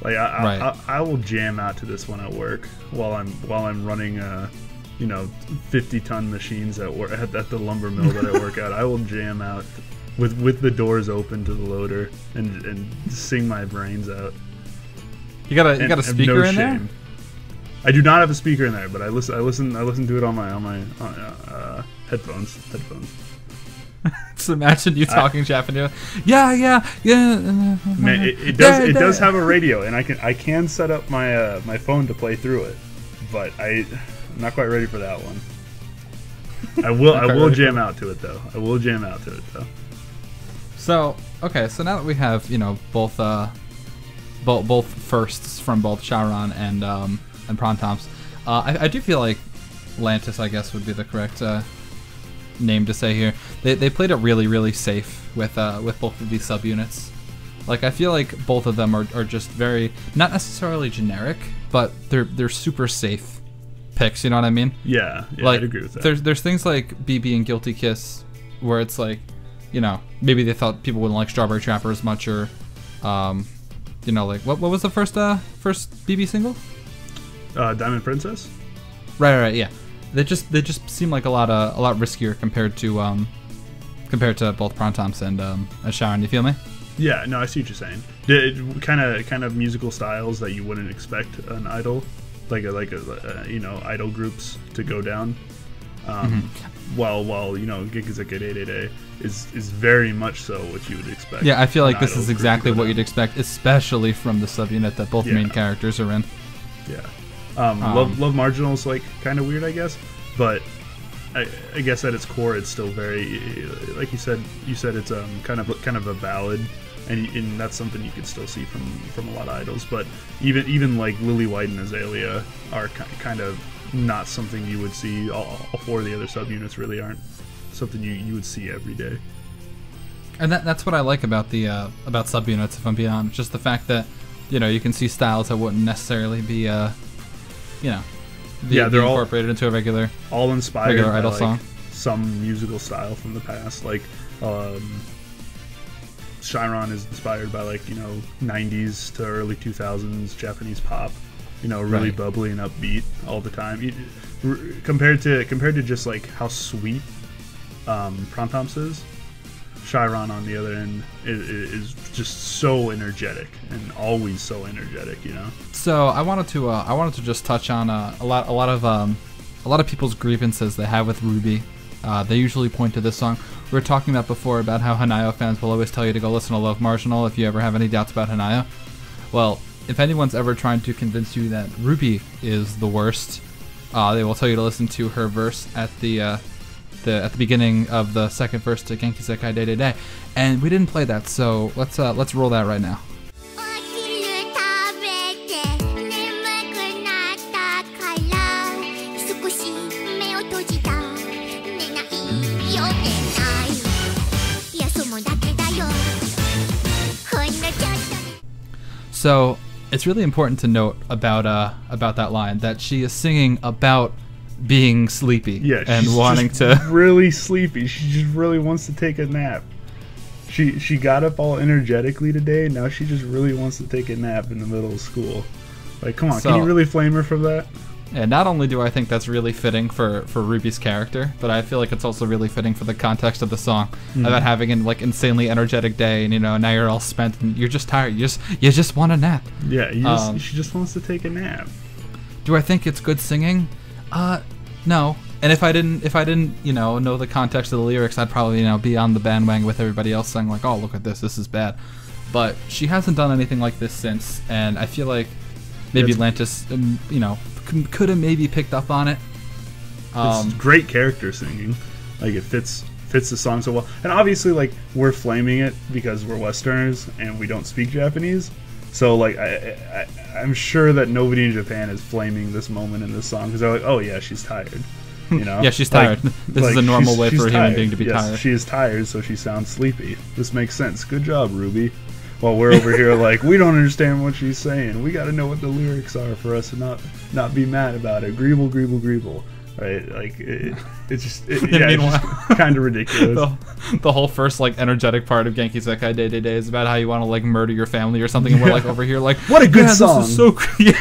Like I will jam out to this one at work while I'm running you know, 50-ton machines at work at the lumber mill that I work at. I will jam out with the doors open to the loader and sing my brains out. You got a speaker in there? I do not have a speaker in there, but I listen to it on my headphones. So imagine you talking Japanese. Yeah. Man, it does have a radio, and I can set up my phone to play through it, but I'm not quite ready for that one. I will jam out to it though. So okay, so now that we have, you know, both firsts from both CYaRon and Printemps, I do feel like Lantis, I guess, would be the correct name to say here. They played it really, really safe with both of these subunits. Like, I feel like both of them are just very, not necessarily generic, but they're super safe picks. You know what I mean? Yeah, like, I'd agree with that. There's things like BB and Guilty Kiss where it's like, you know, maybe they thought people wouldn't like Strawberry Trapper as much, or you know, like what was the first BB single? Diamond Princess. Right, yeah. They just seem like a lot riskier compared to both Printemps and CYaRon. You feel me? Yeah, no, I see what you're saying. Kind of musical styles that you wouldn't expect an idol, like a you know, idol groups to go down. While you know, Genki Zenkai Day Day Day is very much so what you would expect. Yeah, I feel like this is exactly what you'd expect, especially from the subunit that both main characters are in. Yeah. Love Marginal's like kind of weird, I guess, but I guess at its core it's still very, like you said it's kind of a ballad, and that's something you could still see from a lot of idols. But even like Lily White and Azalea are kind of not something you would see. All four of the other subunits really aren't something you would see every day. And that's what I like about the about subunits, if I'm being honest. Just the fact that, you know, you can see styles that wouldn't necessarily be you know, they're incorporated into a regular inspired by idol like song. Some musical style from the past. Like CYaRon is inspired by, like, you know, 90s to early 2000s Japanese pop, you know, really Right. bubbly and upbeat all the time. Compared to just like how sweet Printemps is, CYaRon on the other end is just so energetic and always so energetic, you know. So I wanted to just touch on a lot of people's grievances they have with Ruby. They usually point to this song. We were talking about before about how Hanayo fans will always tell you to go listen to Love Marginal if you ever have any doubts about Hanayo. Well, if anyone's ever trying to convince you that Ruby is the worst, they will tell you to listen to her verse at the beginning of the second verse to Genki Zenkai Day Day Day, and we didn't play that, so let's roll that right now. お昼食べて眠くなったから少し目を閉じた寝ないよ寝ないいやそうだけだよほんのちょっと So it's really important to note about that line that she is singing about being sleepy Yeah, and she's wanting just to. really sleepy. She just really wants to take a nap. She got up all energetically today. Now she just really wants to take a nap in the middle of school. Like, come on, So- can you really flame her for that? And not only do I think that's really fitting for Ruby's character, but I feel like it's also really fitting for the context of the song about having an like insanely energetic day, and you know now you're all spent and you're just tired. You just want a nap. Yeah, she just wants to take a nap. Do I think it's good singing? No. And if I didn't, you know the context of the lyrics, I'd probably, you know, be on the bandwagon with everybody else saying like, oh, look at this is bad. But she hasn't done anything like this since, and I feel like maybe Atlantis, you know, could have maybe picked up on it. It's great character singing. Like it fits the song so well. And obviously, like we're flaming it because we're Westerners and we don't speak Japanese. So like I'm sure that nobody in Japan is flaming this moment in this song because they're like, oh yeah, she's tired. You know? Yeah, she's tired. This is a normal way for a human being to be yes, tired. She is tired, so she sounds sleepy. This makes sense. Good job, Ruby. While we're over here like, we don't understand what she's saying. We got to know what the lyrics are for us to not be mad about it. Greeble, greeble, greeble. Right? Like, it's just kind of ridiculous. The whole first like energetic part of Genki Zenkai Day Day Day is about how you want to like murder your family or something, and we're like over here like, what a good song. This is so yeah.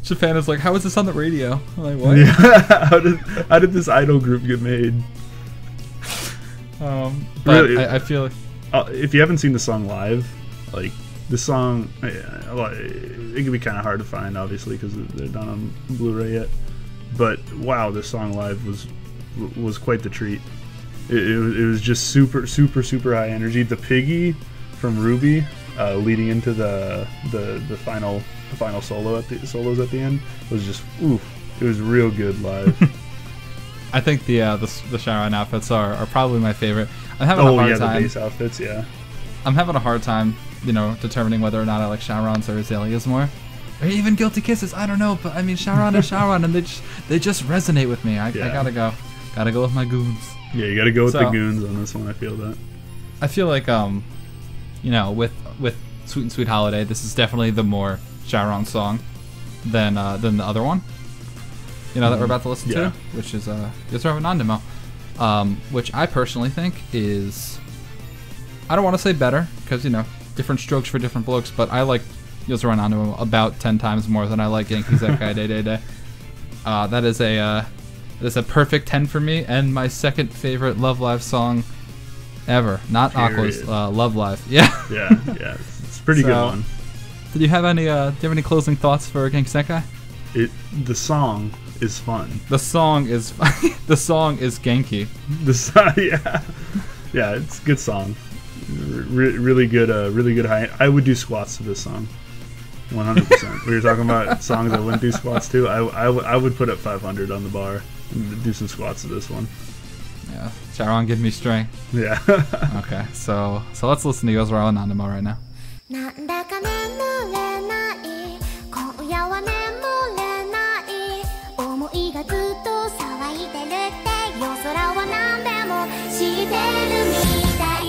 Japan is like, how is this on the radio? I'm like, what? Yeah. How did this idol group get made? But Really? I feel like If you haven't seen the song live, like this song, it can be kind of hard to find, obviously, because they're not on Blu-ray yet. But wow, this song live was quite the treat. It was just super high energy. The piggy from Ruby, leading into the final solos at the end was just oof. It was real good live. I think the CYaRon outfits are probably my favorite. I'm having a hard time. The bass outfits, yeah. I'm having a hard time, you know, determining whether or not I like CYaRon's or Azalea's more. Or even Guilty Kisses, I don't know, but I mean CYaRon and CYaRon, and they just resonate with me. I gotta go with my goons. Yeah, you gotta go with the goons on this one. I feel that. I feel like you know, with Sweet and Sweet Holiday, this is definitely the more CYaRon song than the other one. You know that we're about to listen to, which is Yozora Nandemo, which I personally think is, I don't want to say better because you know different strokes for different blokes, but I like Yozora Nandemo about 10 times more than I like Genki Zenkai Day Day Day. That is a perfect 10 for me, and my second favorite Love Live song ever. Not Aqua's Love Live. Yeah. Yeah. It's a pretty good one. Did you have any closing thoughts for Genki Zenkai? The song is fun. The song is Genki. The song, yeah, it's a good song. Really good high. I would do squats to this song, 100%. We were talking about songs I wouldn't do squats to. I would put up 500 on the bar and do some squats to this one. Yeah, CYaRon, give me strength. Yeah. Okay, so let's listen to Yozora Nandemo right now. なんだか眠れない今夜は眠れない思いがずっと騒いでるって夜空は何でも知ってるみたい「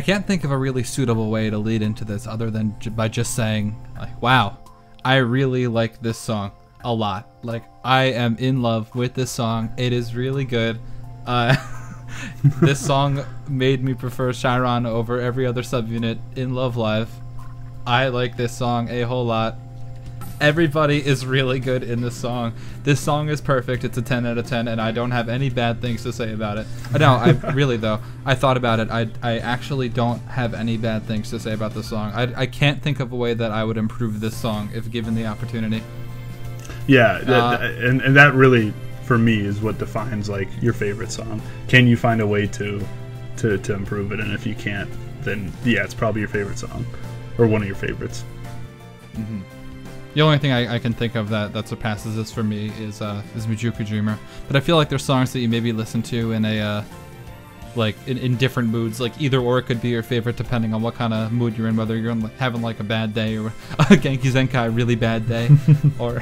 I can't think of a really suitable way to lead into this other than by just saying, like, wow, I really like this song a lot. Like, I am in love with this song. It is really good. This song made me prefer CYaRon over every other subunit in Love Live. I like this song a whole lot. Everybody is really good in this song. This song is perfect. It's a 10 out of 10, and I don't have any bad things to say about it. No, I really, though. I thought about it. I actually don't have any bad things to say about this song. I can't think of a way that I would improve this song if given the opportunity. Yeah, and that really, for me, is what defines like your favorite song. Can you find a way to improve it? And if you can't, then yeah, it's probably your favorite song, or one of your favorites. Mm-hmm. The only thing I can think of that surpasses this for me is Mijuku Dreamer. But I feel like there's songs that you maybe listen to in a like in different moods. Like either or it could be your favorite depending on what kind of mood you're in. Whether you're having like a bad day or a Genki Zenkai really bad day, or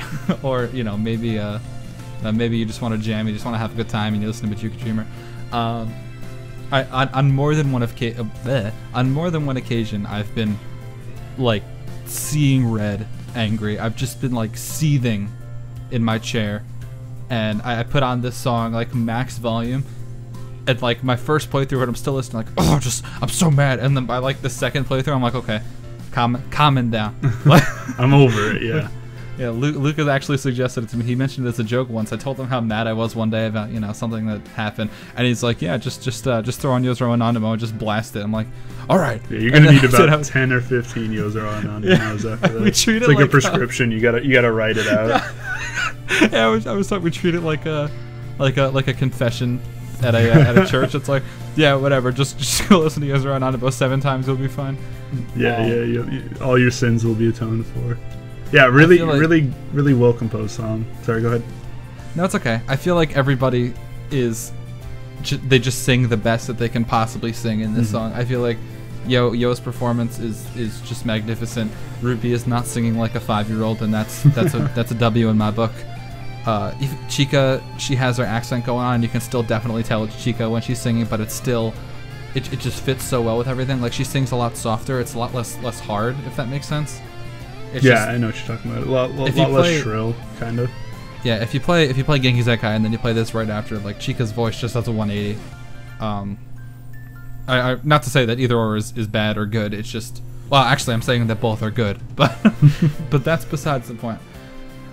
you know maybe you just want to jam, you just want to have a good time, and you listen to Mijuku Dreamer. On more than one occasion, I've been like seeing red. Angry. I've just been like seething in my chair, and I put on this song like max volume, and like my first playthrough, and I'm still listening like, oh, I'm so mad, and then by like the second playthrough, I'm like, okay, calming down. I'm over it. Yeah. Yeah, Luke has actually suggested it to me. He mentioned it as a joke once. I told him how mad I was one day about, you know, something that happened, and he's like, "Yeah, just throw on Yozora and Nandemo and just blast it." I'm like, "All right." Yeah, you're gonna need about 10 or 15 Yozora and Nandemos after that. We treat it's it like a prescription. You gotta write it out. Yeah, I was thought we treat it like a confession at a church. It's like, yeah, whatever. Just go listen to Yozora and Nandemo 7 times. You'll be fine. Yeah. All your sins will be atoned for. Yeah, really well composed song. Sorry, go ahead. No, it's okay. I feel like everybody they just sing the best that they can possibly sing in this song. I feel like Yo's performance is just magnificent. Ruby is not singing like a 5-year-old, and that's a W in my book. Chika, she has her accent going on, and you can still definitely tell it's Chika when she's singing, but it's still it just fits so well with everything. Like she sings a lot softer. It's a lot less hard, if that makes sense. I know what you're talking about. A lot less shrill, kind of. Yeah, if you play Genki Zenkai and then you play this right after, like Chika's voice just does a 180. Not to say that either or is bad or good. It's just, well, actually, I'm saying that both are good, but but that's besides the point.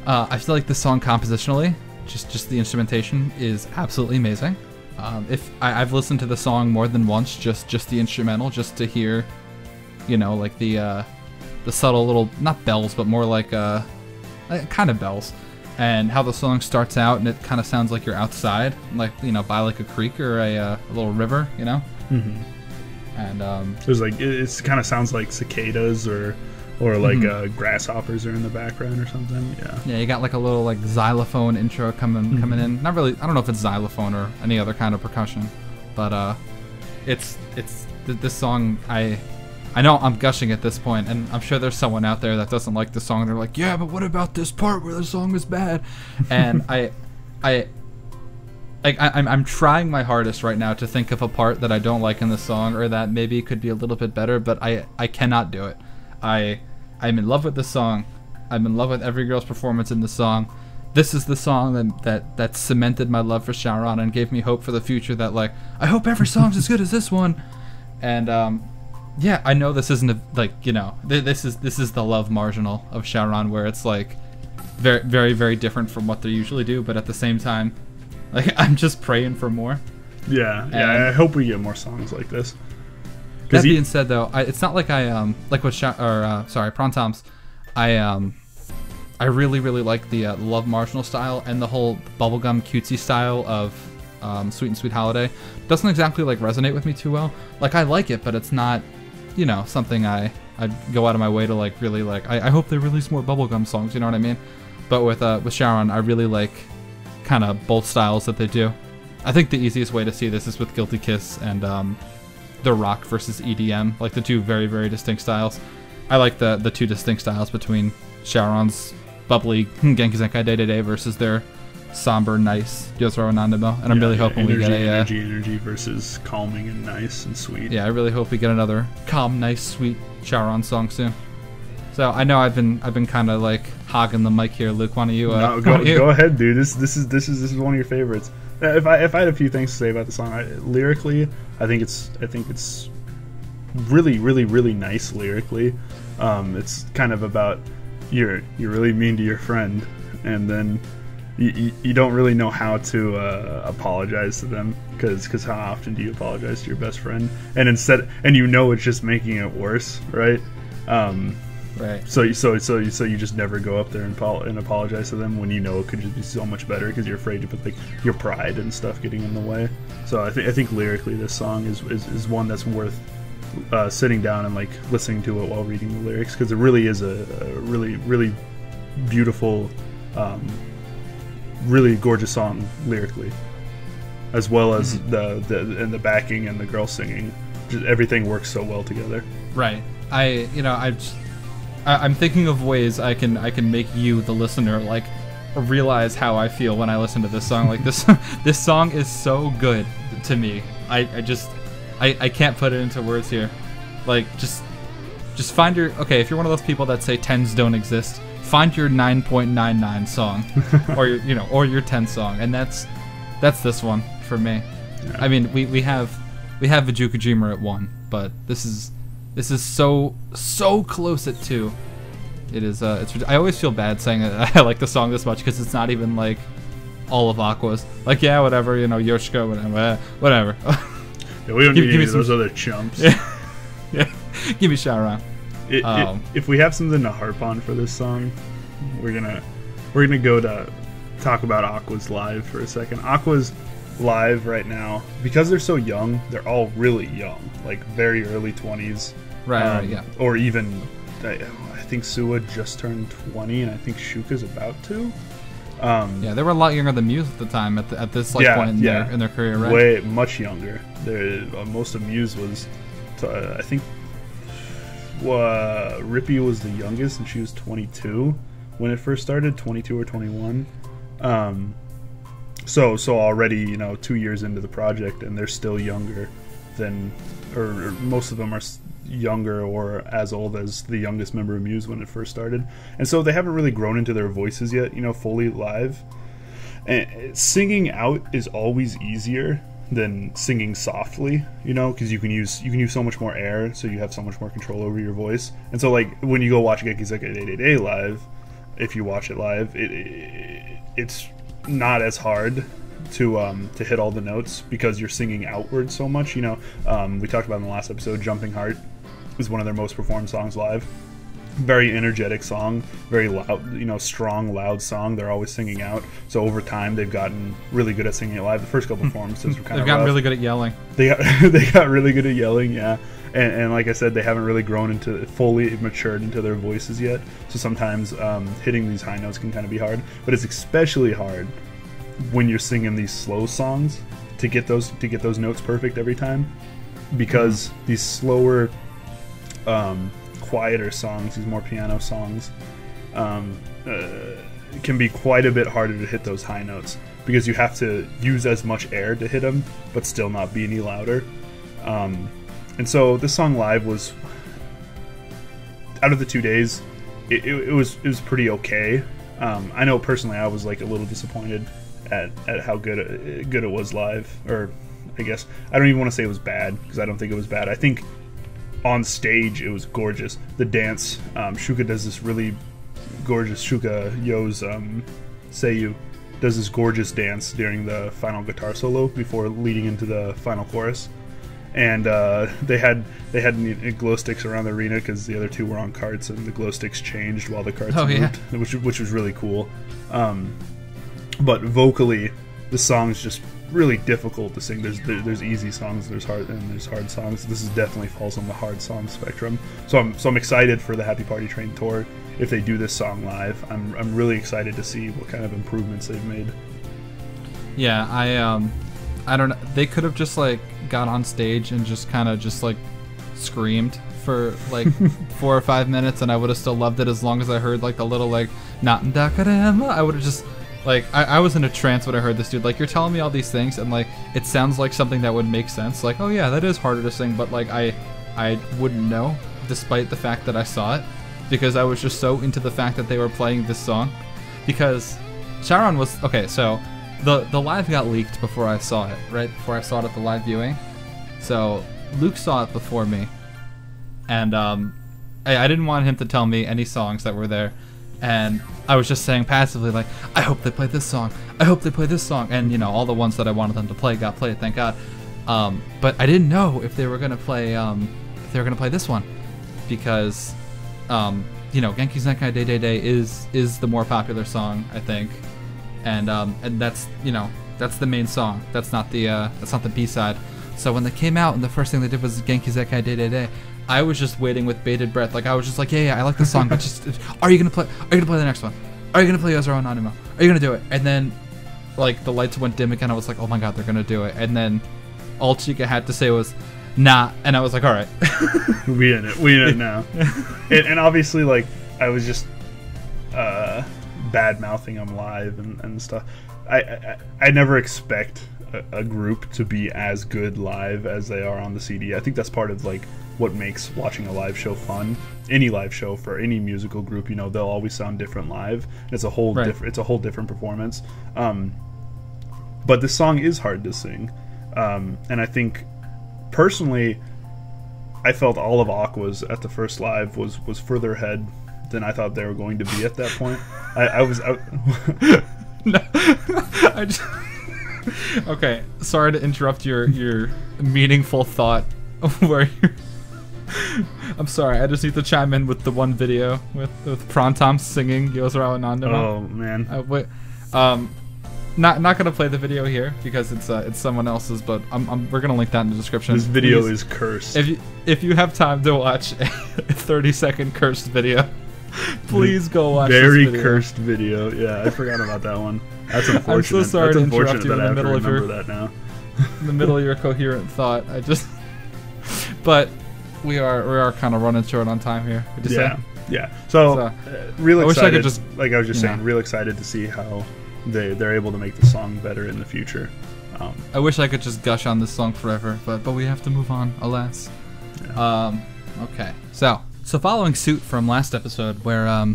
I feel like this song compositionally, just the instrumentation is absolutely amazing. If I've listened to the song more than once, just the instrumental, just to hear, you know, like the subtle little, not bells, but more like kind of bells, and how the song starts out, and it kind of sounds like you're outside, like, you know, by like a creek or a little river, you know. Mm-hmm. And there's like it kind of sounds like cicadas or like grasshoppers are in the background or something. Yeah, you got like a little like xylophone intro coming in. Not really. I don't know if it's xylophone or any other kind of percussion, but it's this song. I know I'm gushing at this point, and I'm sure there's someone out there that doesn't like the song. They're like, yeah, but what about this part where the song is bad? And I'm trying my hardest right now to think of a part that I don't like in the song, or that maybe could be a little bit better, but I cannot do it. I'm in love with this song. I'm in love with every girl's performance in the song. This is the song that cemented my love for CYaRon and gave me hope for the future, that like, I hope every song's as good as this one. And yeah, I know this isn't this is the love marginal of CYaRon, where it's like very, very, very different from what they usually do, but at the same time, like, I'm just praying for more. Yeah, I hope we get more songs like this. That being said, though, it's not like I like with Printemps. I really, really like the love marginal style and the whole bubblegum cutesy style of Sweet and Sweet Holiday. Doesn't exactly like resonate with me too well. Like, I like it, but it's not, you know, something I'd go out of my way to like really like. I hope they release more bubblegum songs, you know what I mean? But with CYaRon, I really like kind of both styles that they do. I think the easiest way to see this is with Guilty Kiss and the rock versus EDM, like the two very, very distinct styles. I like the two distinct styles between CYaRon's bubbly Genki Zenkai Day to Day versus their somber, nice Yozora and Nandemo, and I'm really hoping we get a energy versus calming and nice and sweet. Yeah, I really hope we get another calm, nice, sweet CYaRon song soon. So I know I've been kind of like hogging the mic here, Luke. Why don't you? No, go ahead, dude. This is one of your favorites. If I had a few things to say about the song, lyrically, I think it's really, really, really nice lyrically. It's kind of about you're really mean to your friend, and then you don't really know how to apologize to them, because how often do you apologize to your best friend? And it's just making it worse, right? Right. So you just never go up there and apologize to them when you know it could just be so much better, because you're afraid to put like your pride and stuff getting in the way. So I think lyrically this song is one that's worth sitting down and like listening to it while reading the lyrics, because it really is a really, really beautiful, really gorgeous song lyrically, as well as the backing and the girl singing. Just everything works so well together. Right. I'm thinking of ways I can make you, the listener, like realize how I feel when I listen to this song. Like this song is so good to me. I can't put it into words here. Like just find your, okay, if you're one of those people that say 10s don't exist, find your 9.99 song or your 10 song, and that's this one for me. Yeah. I mean, we have Vijukajima at 1, but this is so close at 2. It is. I always feel bad saying that I like the song this much, because it's not even like all of Aqua's. Like, yeah, whatever, Yoshiko, whatever. Yeah, we don't need any of those other chumps. Yeah. Give me CYaRon. If we have something to harp on for this song, we're gonna go to talk about Aqua's live for a second. Aqua's live right now, because they're so young, they're all really young, like very early 20s. Right, yeah. Or even, I think Suwa just turned 20, and I think Shuka's about to. Yeah, they were a lot younger than Muse at the time, at this point in their career, right? Way much younger. Most of Muse was, I think, Rippy was the youngest, and she was 22 when it first started, 22 or 21. So already 2 years into the project, and they're still younger than, or most of them are younger or as old as the youngest member of Muse when it first started, and so they haven't really grown into their voices yet, fully live. And singing out is always easier than singing softly, because you can use so much more air, so you have so much more control over your voice. And so, like, when you go watch Genki Zenkai 888 live, if you watch it live, it's not as hard to hit all the notes, because you're singing outward so much. We talked about in the last episode, Jumping Heart is one of their most performed songs live. Very energetic song, very loud, strong, loud song. They're always singing out. So over time, they've gotten really good at singing it live. The first couple performances were kind of They've gotten really good at yelling. They got really good at yelling, yeah. And like I said, they haven't really grown into, fully matured into their voices yet. So sometimes hitting these high notes can kind of be hard. But it's especially hard when you're singing these slow songs to get those notes perfect every time, because these slower, quieter songs, these more piano songs, can be quite a bit harder to hit those high notes, because you have to use as much air to hit them but still not be any louder. And so this song live was, out of the 2 days, it was pretty okay. I know personally I was like a little disappointed at how good it was live, or I guess I don't even want to say it was bad, because I don't think it was bad. I think on stage it was gorgeous. The dance, Shuka does this really gorgeous, Shuka Yo's Seiyu does this gorgeous dance during the final guitar solo before leading into the final chorus. And they had glow sticks around the arena, because the other two were on carts, and the glow sticks changed while the carts moved, which was really cool. But vocally, the song's just really difficult to sing. There's easy songs, there's hard songs. This is definitely falls on the hard song spectrum. So I'm excited for the Happy Party Train tour. If they do this song live, I'm really excited to see what kind of improvements they've made. Yeah, I don't know. They could have just like got on stage and just kind of just like screamed for like 4 or 5 minutes, and I would have still loved it, as long as I heard like the little like not Dakarema. I would have just Like, I was in a trance when I heard this dude. Like, you're telling me all these things, and, like, it sounds like something that would make sense. Like, oh, yeah, that is harder to sing, but, like, I wouldn't know, despite the fact that I saw it, because I was just so into the fact that they were playing this song. Because CYaRon was... Okay, so, the live got leaked before I saw it, right? Before I saw it at the live viewing. So, Luke saw it before me, and, I didn't want him to tell me any songs that were there. And I was just saying passively, like, I hope they play this song. I hope they play this song. And, you know, all the ones that I wanted them to play got played, thank God. But I didn't know if they were gonna play this one, because, you know, Genki Zenkai Day Day Day is the more popular song, I think, and that's, you know, that's the main song. That's not the B-side. So when they came out and the first thing they did was Genki Zenkai Day Day Day, I was just waiting with bated breath. Like, I was just like, yeah, I like this song, but just, are you gonna play the next one? Are you gonna play Yozora and Nandemo? Are you gonna do it? And then, like, the lights went dim again. I was like, oh my god, they're gonna do it. And then all Chica had to say was, nah. And I was like, all right. We in it now. and obviously, like, I was just bad mouthing them live and stuff. I never expect a group to be as good live as they are on the CD. I think that's part of, like, what makes watching a live show fun. Any live show for any musical group, you know, they'll always sound different live. It's a whole different performance. But this song is hard to sing, and I think personally, I felt all of Aqua's at the first live was further ahead than I thought they were going to be at that point. Okay, sorry to interrupt your meaningful thought where you're... I'm sorry, I just need to chime in with the one video with Printemps singing Yozora and Nandemo. Oh man. Wait, not gonna play the video here because it's someone else's, but we're gonna link that in the description. This video is cursed. If you have time to watch a 30-second cursed video, please go watch this video. Very cursed video. Yeah, I forgot about that one. That's unfortunate. I'm so sorry to interrupt you in the middle of your coherent thought. But we are kind of running short on time here. Would you say? Yeah. So real excited. I wish I could just, like I was just saying, real excited to see how they're able to make the song better in the future. I wish I could just gush on this song forever, but we have to move on, alas. Yeah. Okay. So following suit from last episode, where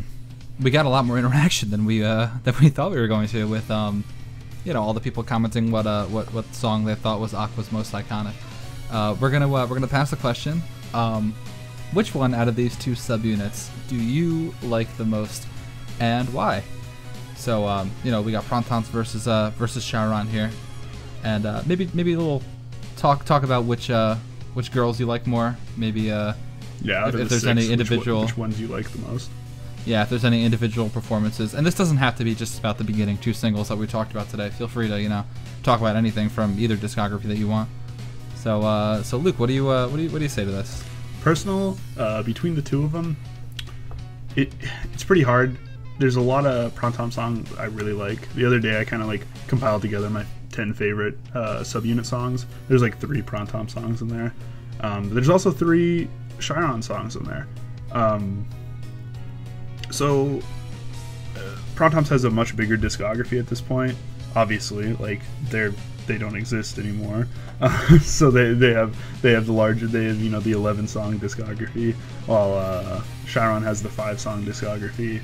we got a lot more interaction than we thought we were going to, with you know, all the people commenting what song they thought was Aqua's most iconic. We're gonna pass the question. Which one out of these two subunits do you like the most, and why? So you know, we got Printemps versus CYaRon here, and maybe a little talk about which girls you like more. Maybe if there's any individual, which ones you like the most. Yeah, if there's any individual performances, and this doesn't have to be just about the beginning two singles that we talked about today. Feel free to, you know, talk about anything from either discography that you want. So Luke, what do you say to this? Personal, between the two of them, it's pretty hard. There's a lot of Printemps songs I really like. The other day I kind of like compiled together my 10 favorite subunit songs. There's like 3 Printemps songs in there. But there's also 3 CYaRon songs in there. So Printemps has a much bigger discography at this point. Obviously, like they don't exist anymore. So they have the larger, you know, the 11-song discography, while CYaRon has the 5-song discography.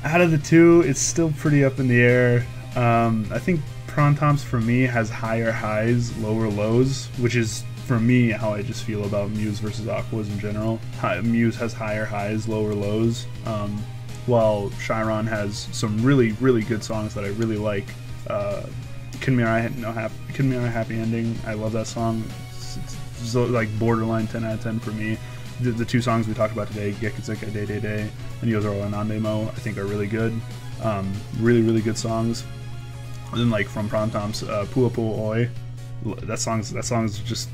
Out of the two, it's still pretty up in the air. I think Printemps for me has higher highs, lower lows, which is for me how I just feel about Muse versus Aqua's in general. Muse has higher highs, lower lows, while CYaRon has some really, really good songs that I really like. Kinmirai Happy Ending, I love that song. It's like borderline 10 out of 10 for me. The 2 songs we talked about today, Genki Zenkai Day Day Day and Yozora and Nandemo, I think are really good. Really, really good songs. And then, like, from Printemps, Pua Pua Oi, that song's just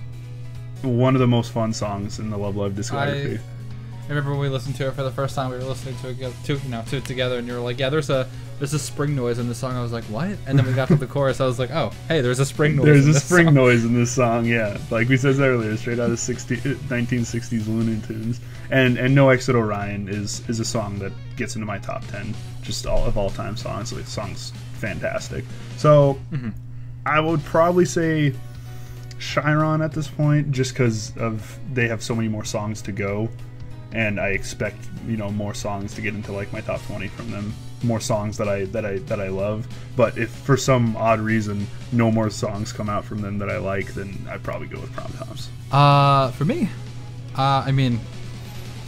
one of the most fun songs in the Love Live discography. I remember when we listened to it for the first time, we were listening to it together, and you were like, yeah, there's a spring noise in this song. I was like, what? And then we got to the chorus, I was like, oh, hey, there's a spring noise There's a spring noise in this song, yeah. Like we said earlier, straight out of 1960s Looney Tunes. And No Exit Orion is a song that gets into my top 10 just all time songs. Like, the song's fantastic. So I would probably say CYaRon at this point, just because of they have so many more songs to go, and I expect more songs to get into like my top 20 from them, more songs that I love. But if for some odd reason no more songs come out from them that I like, then I'd probably go with Printemps. For me, I mean,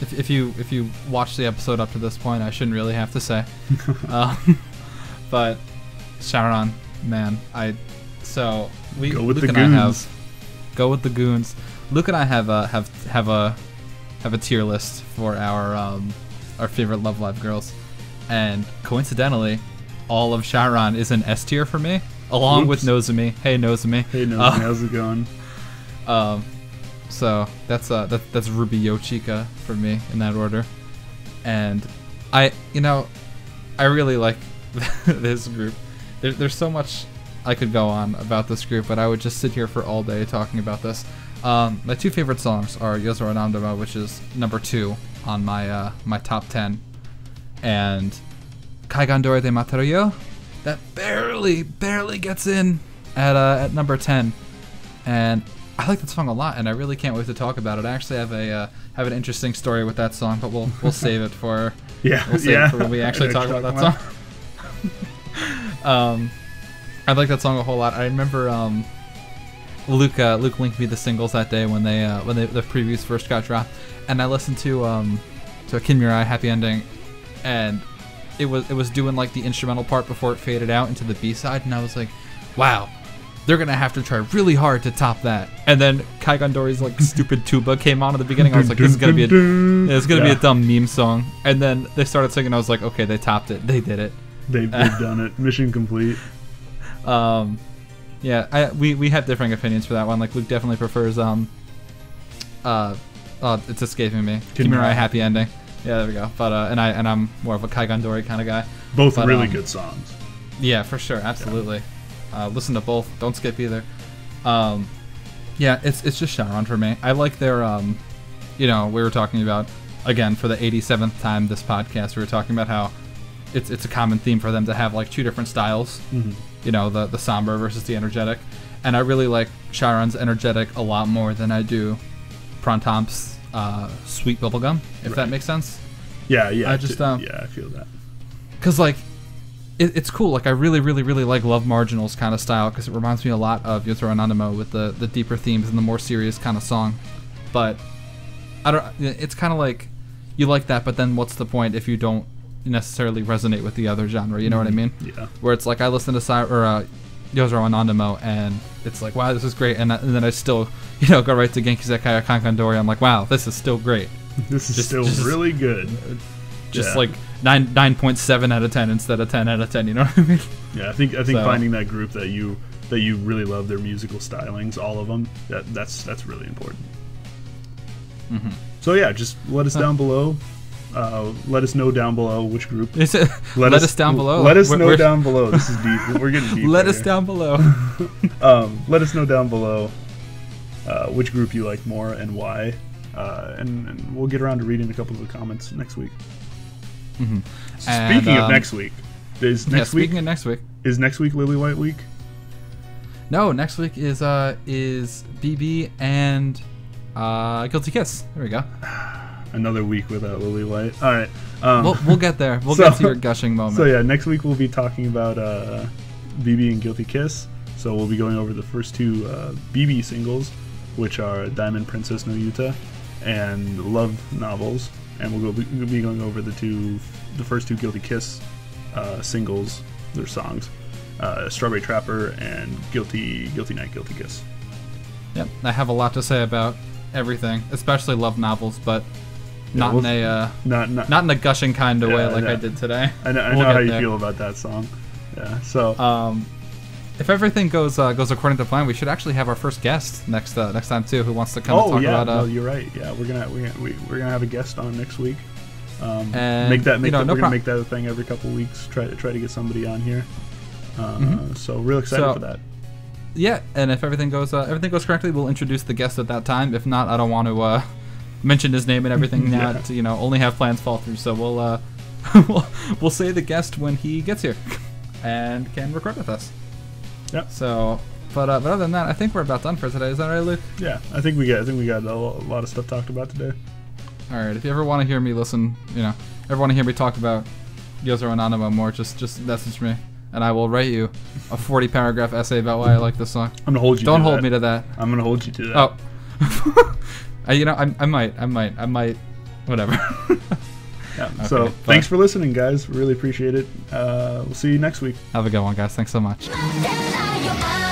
if you watch the episode up to this point, I shouldn't really have to say, but CYaRon, man, we go with Luke the and goons. I go with the goons. Luke and I have a tier list for our favorite Love Live girls, and coincidentally, all of CYaRon is an S tier for me, along with Nozomi. Hey Nozomi. Hey Nozomi, how's it going? So that's Ruby Yochika for me in that order, and I really like this group. There's so much I could go on about this group, but I would just sit here for all day talking about this. My two favorite songs are Yozora Nandemo, which is number 2 on my my top 10, and Kaigandori de Mataru yo, that barely gets in at number 10, and I like that song a lot, and I really can't wait to talk about it. I actually have an interesting story with that song, but we'll save it for it for when we actually talk about that song. I like that song a whole lot. I remember Luke linked me the singles that day when the previews first got dropped, and I listened to Kinmirai Happy Ending, and it was doing like the instrumental part before it faded out into the B-side, and I was like, wow, they're gonna have to try really hard to top that. And then Kaigandori's like stupid tuba came on at the beginning. I was like, this is gonna be a dumb meme song. And then they started singing. I was like, okay, they topped it. They did it. They've done it. Mission complete. Yeah, we have differing opinions for that one. Like, Luke definitely prefers it's escaping me. Kinmirai Happy Ending. Yeah, there we go. But and I'm more of a Kaigandori kind of guy. Both really good songs. Yeah, for sure, absolutely. Listen to both. Don't skip either. Yeah, it's just CYaRon for me. I like their we were talking about, again, for the 87th time this podcast, we were talking about how it's a common theme for them to have like two different styles. The somber versus the energetic, and I really like CYaRon's energetic a lot more than I do Printemps' sweet bubblegum, if that makes sense. Yeah, I just I feel that, because like it's cool. Like, I really like Love Marginal's kind of style, because it reminds me a lot of Yozora Nandemo with the deeper themes and the more serious kind of song. But it's kind of like you like that, but then what's the point if you don't necessarily resonate with the other genre? You know what I mean? Yeah. Where it's like I listen to Yozora Nandemo, and it's like, wow, this is great, and then I still go right to Genki Zenkai or Kaigandori. I'm like, wow, this is still great. This is still really good. Just like 9.7 out of 10 instead of 10 out of 10. You know what I mean? Yeah, I think finding that group that you really love their musical stylings, all of them, that's really important. So yeah, just let us down below. Let us know down below which group. Let us down below. Let us know down below. This is deep. We're getting deep. Let us down below. Let us know down below which group you like more and why, and we'll get around to reading a couple of the comments next week. Speaking of next week, is next week Lily White week? No, next week is BB and Guilty Kiss. There we go. Another week without Lily White. All right. We'll get there. We'll get to your gushing moment. So yeah, next week we'll be talking about BB and Guilty Kiss. So we'll be going over the first two BB singles, which are Diamond Princess no Yuta and Love Novels, and we'll be going over the first two Guilty Kiss singles, their songs, Strawberry Trapper and Guilty Night, Guilty Kiss. Yep, I have a lot to say about everything, especially Love Novels, but not in a gushing kind of way like I did today. I know how you feel about that song. Yeah. So if everything goes according to plan, we should actually have our first guest next time too, who wants to come and talk about. No, you're right. Yeah, we're gonna have a guest on next week. And we're gonna make that a thing every couple weeks. Try to get somebody on here. So real excited for that. Yeah, and if everything goes correctly, we'll introduce the guest at that time. If not, I don't want to mention his name and everything now to only have plans fall through. So we'll say the guest when he gets here and can record with us. Yep. So, but other than that, I think we're about done for today. Is that right, Luke? Yeah, I think we got a lot of stuff talked about today. All right. If you ever want to hear me ever want to hear me talk about Yozora and Nandemo more, just message me, and I will write you a 40-paragraph essay about why I like this song. I'm gonna hold you. Don't hold me to that. I'm gonna hold you to that. Oh. I might. Whatever. Yeah. Okay, so thanks for listening, guys. Really appreciate it. We'll see you next week. Have a good one, guys. Thanks so much. 待ってたよ